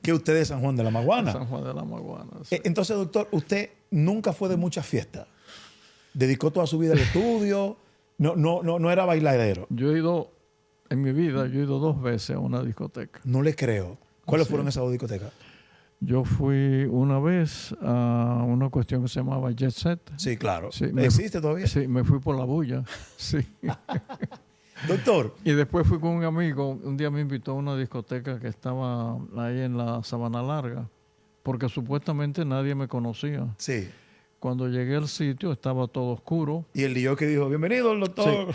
¿Qué usted es de San Juan de la Maguana? San Juan de la Maguana, sí. Entonces, doctor, usted nunca fue de muchas fiestas. Dedicó toda su vida al estudio. No era bailadero. En mi vida, yo he ido 2 veces a una discoteca. No le creo. ¿Cuáles fueron esas 2 discotecas? Yo fui una vez a una cuestión que se llamaba Jet Set. Sí, claro. Sí, ¿existe todavía? Sí, me fui por la bulla. Sí. Doctor. Y después fui con un amigo. Un día me invitó a una discoteca que estaba ahí en la Sabana Larga, porque supuestamente nadie me conocía. Sí. Cuando llegué al sitio estaba todo oscuro. Y el DJ que dijo, bienvenido, doctor.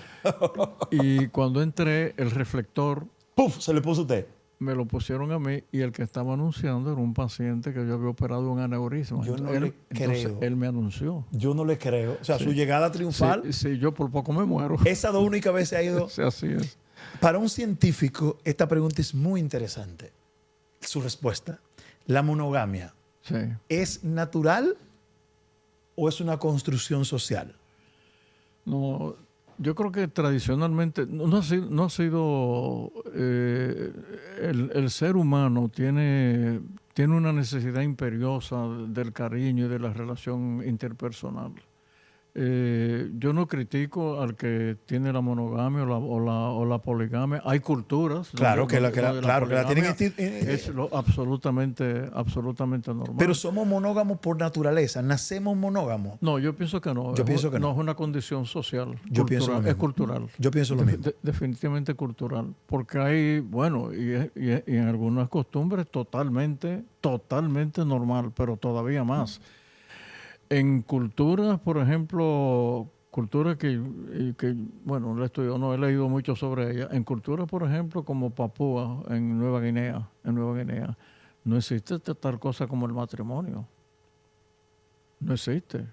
Sí. Y cuando entré, el reflector... ¡Puf! Se le puso a usted. Me lo pusieron a mí y el que estaba anunciando era un paciente que yo había operado un aneurisma. Yo no le creo. Entonces, él me anunció. Yo no le creo. O sea, su llegada triunfal. Sí, yo por poco me muero. Esa única vez se ha ido. Sí, así es. Para un científico, esta pregunta es muy interesante. Su respuesta. La monogamia. Sí. ¿Es natural o es una construcción social? No, yo creo que tradicionalmente no ha sido el ser humano tiene una necesidad imperiosa del cariño y de la relación interpersonal. Yo no critico al que tiene la monogamia o la poligamia. Hay culturas. Claro, que la tienen. Es absolutamente normal. Pero somos monógamos por naturaleza. Nacemos monógamos. No, yo pienso que no. Yo pienso que no. No es una condición social. Yo pienso lo mismo. Es cultural. Yo pienso lo mismo. Definitivamente cultural. Porque hay, y en algunas costumbres totalmente normal, pero todavía más. En culturas, por ejemplo, culturas que no he leído mucho sobre ella. En culturas, por ejemplo, como Papúa, en Nueva Guinea, no existe tal cosa como el matrimonio. No existe.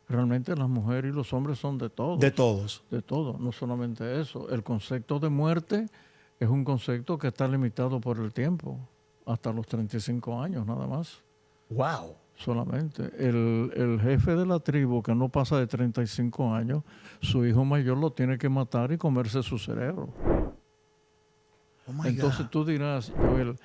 realmente las mujeres y los hombres son de todos. De todos. De todo, no solamente eso. El concepto de muerte es un concepto que está limitado por el tiempo, hasta los 35 años nada más, Wow. solamente. El jefe de la tribu que no pasa de 35 años, su hijo mayor lo tiene que matar y comerse su cerebro. Oh my Entonces God. tú dirás, Joel,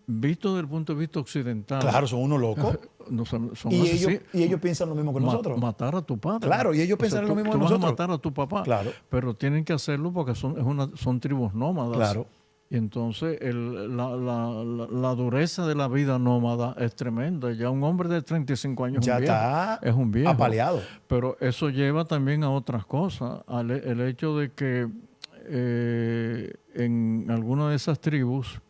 visto desde el punto de vista occidental, Claro, son unos locos. no son y, así. ellos piensan lo mismo que nosotros. Matar a tu padre. Claro, y ellos O sea, piensan lo mismo que tú vas nosotros. a matar a tu papá. Claro. Pero tienen que hacerlo porque son tribus nómadas. Claro. Y entonces la dureza de la vida nómada es tremenda. Ya un hombre de 35 años Ya es un viejo, está es un viejo. apaleado. Pero eso lleva también a otras cosas. El hecho de que en alguna de esas tribus,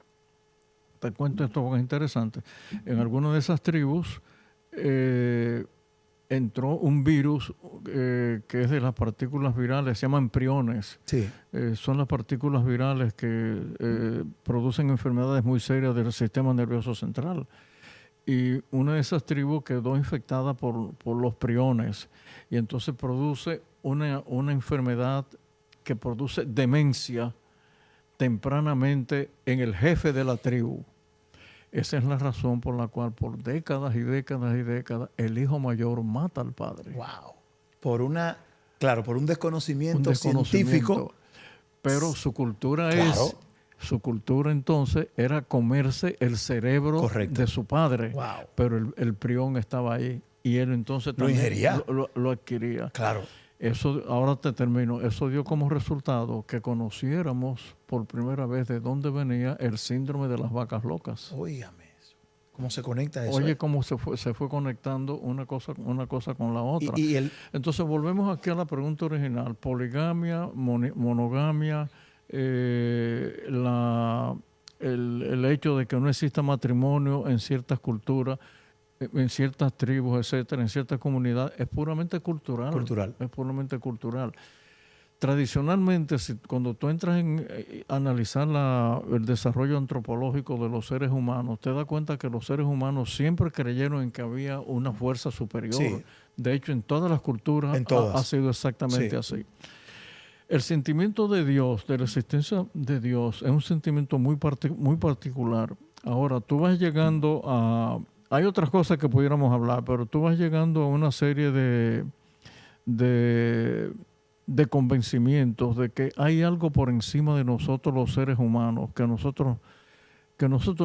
te cuento esto porque es interesante, en alguna de esas tribus entró un virus que es de las partículas virales, se llaman priones. Sí. Son las partículas virales que producen enfermedades muy serias del sistema nervioso central. Y una de esas tribus quedó infectada por los priones y entonces produce una enfermedad que produce demencia tempranamente en el jefe de la tribu. Esa es la razón por la cual por décadas y décadas y décadas el hijo mayor mata al padre. Wow. Por un desconocimiento científico. Pero su cultura Claro. su cultura entonces era comerse el cerebro Correcto. de su padre. Wow. Pero el prión estaba ahí y él entonces Lo también ingería. lo adquiría. Claro. Eso, ahora te termino, eso dio como resultado que conociéramos por primera vez de dónde venía el síndrome de las vacas locas. Óigame eso. ¿Cómo se conecta eso? Oye, cómo se fue conectando una cosa con la otra. Entonces volvemos aquí a la pregunta original. Poligamia, monogamia, el hecho de que no exista matrimonio en ciertas culturas, en ciertas tribus, etcétera, en ciertas comunidades, es puramente cultural. Es puramente cultural. Tradicionalmente, cuando tú entras en analizar el desarrollo antropológico de los seres humanos, te das cuenta que los seres humanos siempre creyeron en que había una fuerza superior. Sí. De hecho, en todas las culturas ha sido exactamente así. El sentimiento de Dios, de la existencia de Dios, es un sentimiento muy particular. Ahora, tú vas llegando a... Hay otras cosas que pudiéramos hablar, pero tú vas llegando a una serie de convencimientos de que hay algo por encima de nosotros los seres humanos que nosotros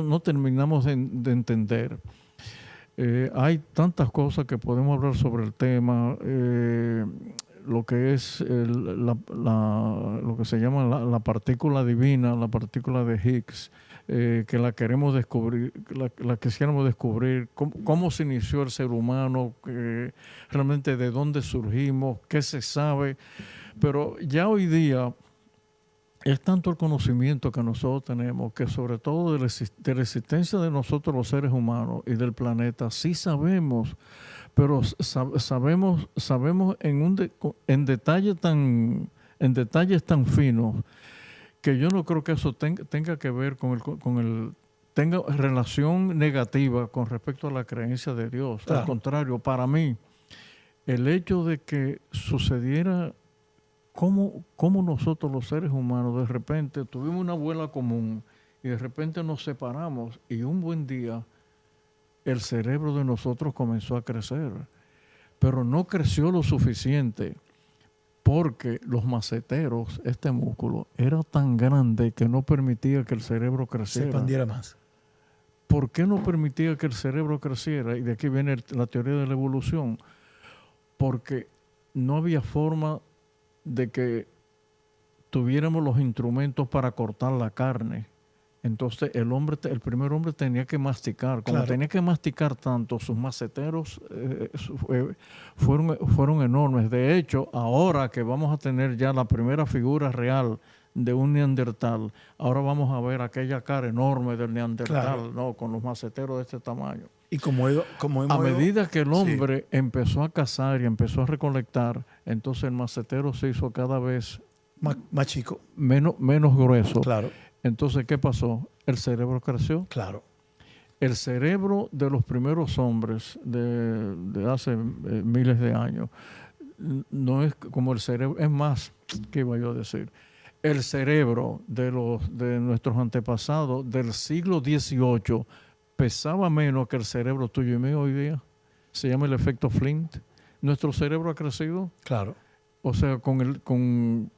no terminamos de entender. Hay tantas cosas que podemos hablar sobre el tema, lo que es lo que se llama la partícula divina, la partícula de Higgs, que la queremos descubrir, la quisiéramos descubrir, cómo se inició el ser humano, realmente de dónde surgimos, qué se sabe. Pero ya hoy día es tanto el conocimiento que nosotros tenemos que sobre todo de la existencia de nosotros los seres humanos y del planeta sí sabemos, pero sabemos en detalles tan finos que yo no creo que eso tenga que ver tenga relación negativa con respecto a la creencia de Dios. Claro. Al contrario, para mí, el hecho de que sucediera como nosotros los seres humanos de repente tuvimos una abuela común y de repente nos separamos y un buen día el cerebro de nosotros comenzó a crecer, pero no creció lo suficiente porque los maceteros, este músculo, era tan grande que no permitía que el cerebro creciera. Se expandiera más. ¿Por qué no permitía que el cerebro creciera? Y de aquí viene la teoría de la evolución. Porque no había forma de que tuviéramos los instrumentos para cortar la carne. Entonces el primer hombre tenía que masticar. Como tenía que masticar tanto, sus maceteros fueron enormes. De hecho, ahora que vamos a tener ya la primera figura real de un neandertal, ahora vamos a ver aquella cara enorme del neandertal, ¿no? Con los maceteros de este tamaño. Y a medida que el hombre empezó a cazar y empezó a recolectar, entonces el macetero se hizo cada vez más chico, menos grueso. Claro. Entonces, ¿qué pasó? El cerebro creció. Claro. el cerebro de los primeros hombres de hace miles de años no es como el cerebro, es más, ¿qué iba yo a decir? El cerebro de nuestros antepasados del siglo XVIII pesaba menos que el cerebro tuyo y mío hoy día. Se llama el efecto Flint. Nuestro cerebro ha crecido. Claro. O sea, con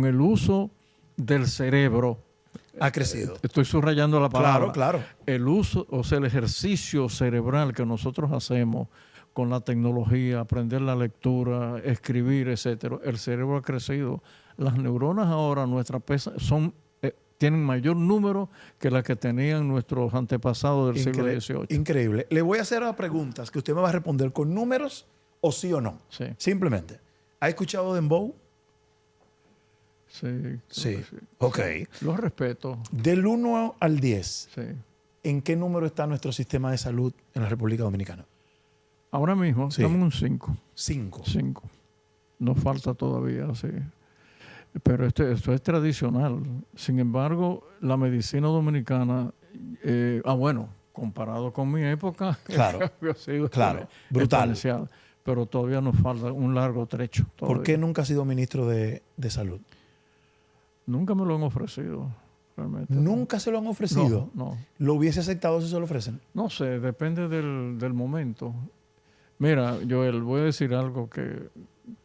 el uso del cerebro. Ha crecido. Estoy subrayando la palabra. Claro. El uso, o sea, el ejercicio cerebral que nosotros hacemos con la tecnología, aprender la lectura, escribir, etcétera, el cerebro ha crecido. Las neuronas ahora, nuestras tienen mayor número que las que tenían nuestros antepasados del siglo XVIII. Increíble. Le voy a hacer preguntas que usted me va a responder con números o sí o no. Sí. Simplemente. ¿Ha escuchado Dembow? Sí. Sí. Ok. Los respeto. Del 1 al 10, Sí. ¿en qué número está nuestro sistema de salud en la República Dominicana? Ahora mismo Sí. estamos en un 5. 5. 5. Nos falta todavía, sí. Pero esto es tradicional. Sin embargo, la medicina dominicana, bueno, comparado con mi época, Claro, ha sido claro, brutal. exponencial. Pero todavía nos falta un largo trecho. ¿Por qué todavía. nunca ha sido ministro de salud? Nunca me lo han ofrecido, realmente. ¿Nunca se lo han ofrecido? No. ¿Lo hubiese aceptado si se lo ofrecen? No sé, depende del momento. Mira, Joel, voy a decir algo que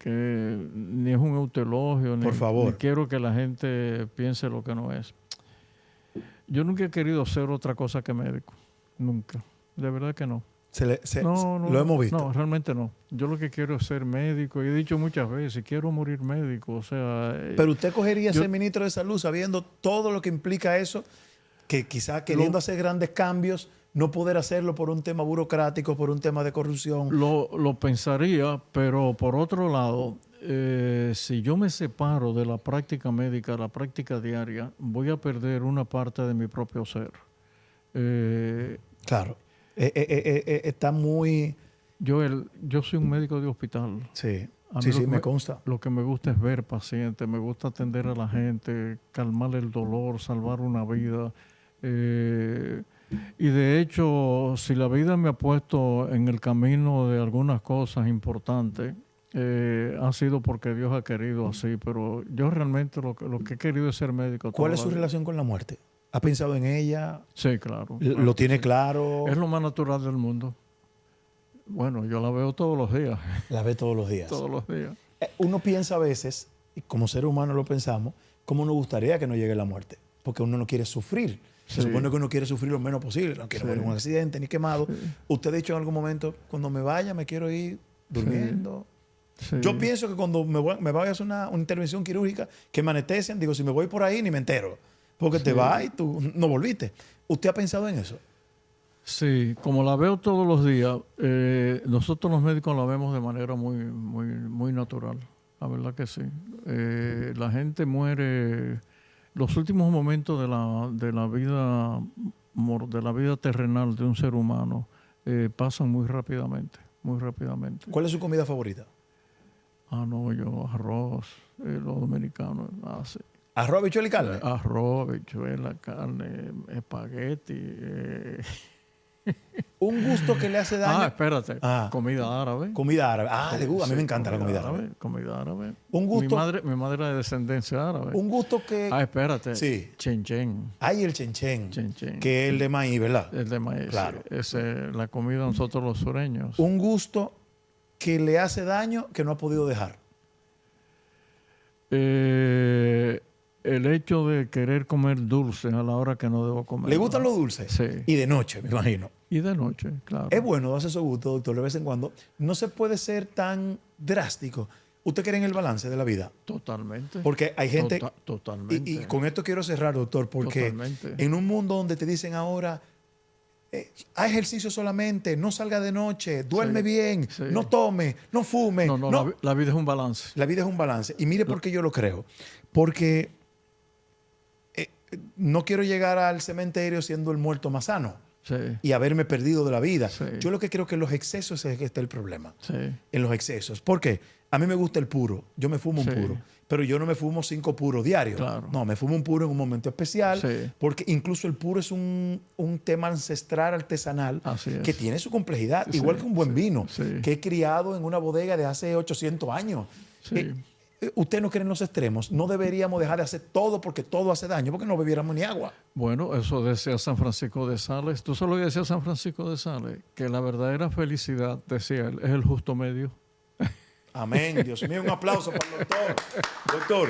ni es un autoelogio, Por favor. ni quiero que la gente piense lo que no es. Yo nunca he querido ser otra cosa que médico. Nunca. De verdad que no. Lo hemos visto. No, realmente no. Yo lo que quiero es ser médico. Y he dicho muchas veces, quiero morir médico. O sea... Pero usted cogería ser ministro de salud sabiendo todo lo que implica eso, que quizá queriendo hacer grandes cambios, no poder hacerlo por un tema burocrático, por un tema de corrupción. Lo pensaría, pero por otro lado, si yo me separo de la práctica médica, la práctica diaria, voy a perder una parte de mi propio ser. Claro. Está muy... Yo soy un médico de hospital. Sí, A mí me consta. Lo que me gusta es ver pacientes, me gusta atender a la gente, calmar el dolor, salvar una vida. Y de hecho, si la vida me ha puesto en el camino de algunas cosas importantes, ha sido porque Dios ha querido así. Pero yo realmente lo que he querido es ser médico. ¿Cuál es su relación con la muerte? ¿Ha pensado en ella? Sí, claro. ¿Lo tiene claro? Es lo más natural del mundo. Bueno, yo la veo todos los días. La ve todos los días. Todos los días. Uno piensa a veces, y como ser humano lo pensamos, cómo nos gustaría que no llegue la muerte. Porque uno no quiere sufrir. Se supone que uno quiere sufrir lo menos posible. No quiere morir en un accidente ni quemado. Usted ha dicho en algún momento, cuando me vaya me quiero ir durmiendo. Sí. Yo pienso que cuando me vaya a hacer una intervención quirúrgica, que me anestesian, digo, si me voy por ahí ni me entero. Porque te vas y tú no volviste. ¿Usted ha pensado en eso? Sí, como la veo todos los días, nosotros los médicos la vemos de manera muy, muy, muy natural. La verdad que sí. La gente muere. Los últimos momentos de la vida terrenal de un ser humano pasan muy rápidamente, muy rápidamente. ¿Cuál es su comida favorita? No, yo arroz, los dominicanos hacen. ¿Arroz, habichuela y carne? Arroz, habichuela, carne, espagueti. ¿Un gusto que le hace daño? Espérate. Comida árabe. Comida árabe. Le gusta. A mí me encanta la comida árabe. Comida árabe. Un gusto. Mi madre era de descendencia árabe. Un gusto que... Espérate. Sí. Chenchen. El chenchen. Chenchen. Que es el de maíz, ¿verdad? El de maíz. Claro. Es la comida de nosotros los sureños. Un gusto que le hace daño que no ha podido dejar. El hecho de querer comer dulce a la hora que no debo comer. ¿Le gustan los dulces? Sí. Y de noche, me imagino. Y de noche, claro. Es bueno darse esos gustos, doctor, de vez en cuando. No se puede ser tan drástico. ¿Usted cree en el balance de la vida? Totalmente. Porque hay gente... Totalmente. Y con esto quiero cerrar, doctor, porque en un mundo donde te dicen ahora, haz ejercicio solamente, no salga de noche, duerme bien, no tome, no fume. No. La vida es un balance. La vida es un balance. Y mire por qué yo lo creo. Porque no quiero llegar al cementerio siendo el muerto más sano. Sí. Y haberme perdido de la vida. Sí. Yo lo que creo que en los excesos es que está el problema. Sí. En los excesos. ¿Por qué? A mí me gusta el puro. Yo me fumo un puro. pero yo no me fumo 5 puros diarios. Claro. No, me fumo un puro en un momento especial, Sí. porque incluso el puro es un tema ancestral, artesanal, Así es. que tiene su complejidad, Sí, igual que un buen vino, sí. que he criado en una bodega de hace 800 años. Sí. Usted no cree en los extremos. No deberíamos dejar de hacer todo porque todo hace daño, porque no bebiéramos ni agua. Bueno, eso decía San Francisco de Sales. ¿Tú sabes lo que decía San Francisco de Sales? Que la verdadera felicidad, decía él, es el justo medio. Amén. Dios mío, un aplauso para el doctor. Doctor,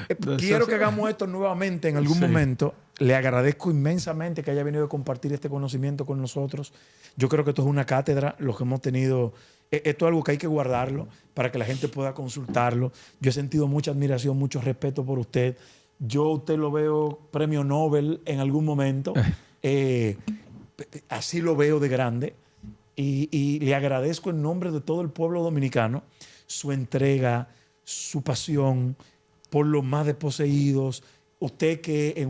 Decía quiero que así. hagamos esto nuevamente en algún Sí. momento. Le agradezco inmensamente que haya venido a compartir este conocimiento con nosotros. Yo creo que esto es una cátedra, lo que hemos tenido. Esto es algo que hay que guardarlo para que la gente pueda consultarlo. Yo he sentido mucha admiración, mucho respeto por usted. Yo a usted lo veo premio Nobel en algún momento. Así lo veo de grande. Y le agradezco en nombre de todo el pueblo dominicano su entrega, su pasión por los más desposeídos. Usted que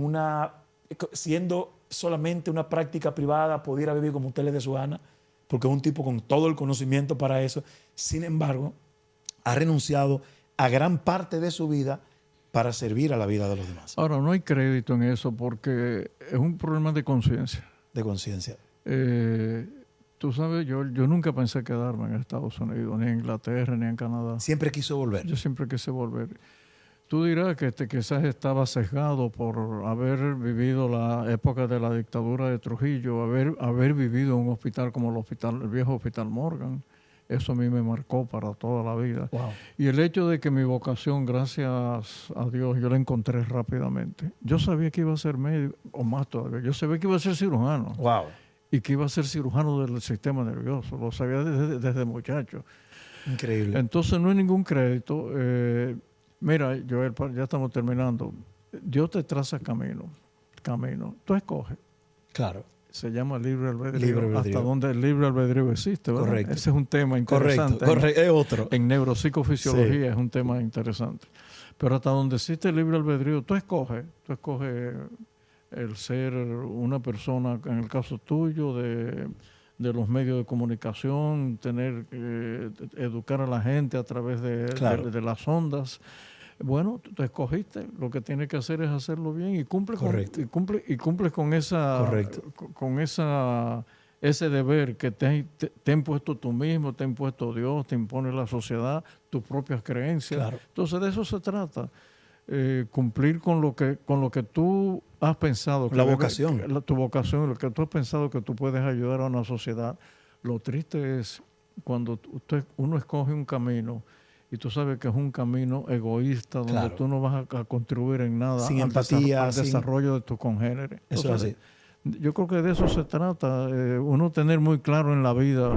siendo solamente una práctica privada, pudiera vivir como usted le dé su gana, porque es un tipo con todo el conocimiento para eso. Sin embargo, ha renunciado a gran parte de su vida para servir a la vida de los demás. Ahora, no hay crédito en eso porque es un problema de conciencia. De conciencia. Tú sabes, yo nunca pensé quedarme en Estados Unidos, ni en Inglaterra, ni en Canadá. Siempre quiso volver. Yo siempre quise volver. Tú dirás que quizás estaba sesgado por haber vivido la época de la dictadura de Trujillo, haber vivido en un hospital como el viejo Hospital Morgan. Eso a mí me marcó para toda la vida. Wow. Y el hecho de que mi vocación, gracias a Dios, yo la encontré rápidamente. Yo sabía que iba a ser médico, o más todavía, yo sabía que iba a ser cirujano. Wow. Y que iba a ser cirujano del sistema nervioso. Lo sabía desde muchacho. Increíble. Entonces no hay ningún crédito. Mira, Joel, ya estamos terminando. Dios te traza camino. Tú escoges. Claro. Se llama libre albedrío. Libre albedrío. Hasta donde el libre albedrío existe, ¿verdad? Correcto. Ese es un tema interesante. Correcto. Es otro. En neuropsicofisiología Sí. es un tema interesante. Pero hasta donde existe el libre albedrío, tú escoges el ser una persona, en el caso tuyo, de los medios de comunicación, tener educar a la gente a través Claro. de las ondas. Bueno, tú escogiste, lo que tienes que hacer es hacerlo bien y cumple con esa Correcto. con ese deber que te ha impuesto tú mismo, te ha impuesto Dios, te impone la sociedad, tus propias creencias. Claro. Entonces de eso se trata. Cumplir con lo que tú has pensado. La vocación. Tu vocación, lo que tú has pensado que tú puedes ayudar a una sociedad. Lo triste es cuando uno escoge un camino y tú sabes que es un camino egoísta donde Claro. tú no vas a contribuir en nada Sin empatía, al sin- desarrollo de tus congéneres. Eso Entonces, es así. yo creo que de eso se trata. Uno tener muy claro en la vida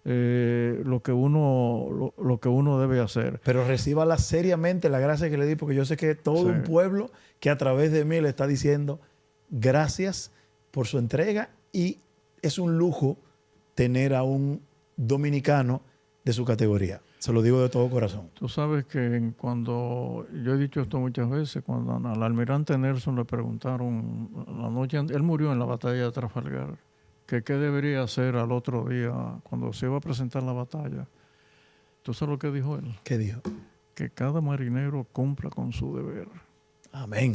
lo que uno debe hacer. Pero recíbala seriamente la gracia que le di, porque yo sé que todo Sí. un pueblo que a través de mí le está diciendo gracias por su entrega, y es un lujo tener a un dominicano de su categoría. Se lo digo de todo corazón. Tú sabes que cuando, yo he dicho esto muchas veces, cuando al almirante Nelson le preguntaron, la noche él murió en la batalla de Trafalgar, que qué debería hacer al otro día cuando se iba a presentar la batalla. ¿Tú sabes lo que dijo él? ¿Qué dijo? Que cada marinero cumpla con su deber. Amén.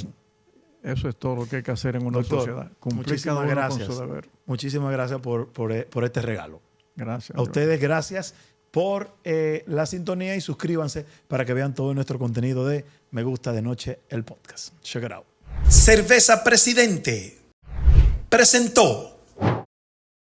Eso es todo lo que hay que hacer en una Doctor, sociedad. Cumplir muchísimas cada uno gracias. con su deber. Muchísimas gracias por este regalo. Gracias. A ustedes, gracias por la sintonía, y suscríbanse para que vean todo nuestro contenido de Me Gusta de Noche, el podcast. Check it out. Cerveza Presidente presentó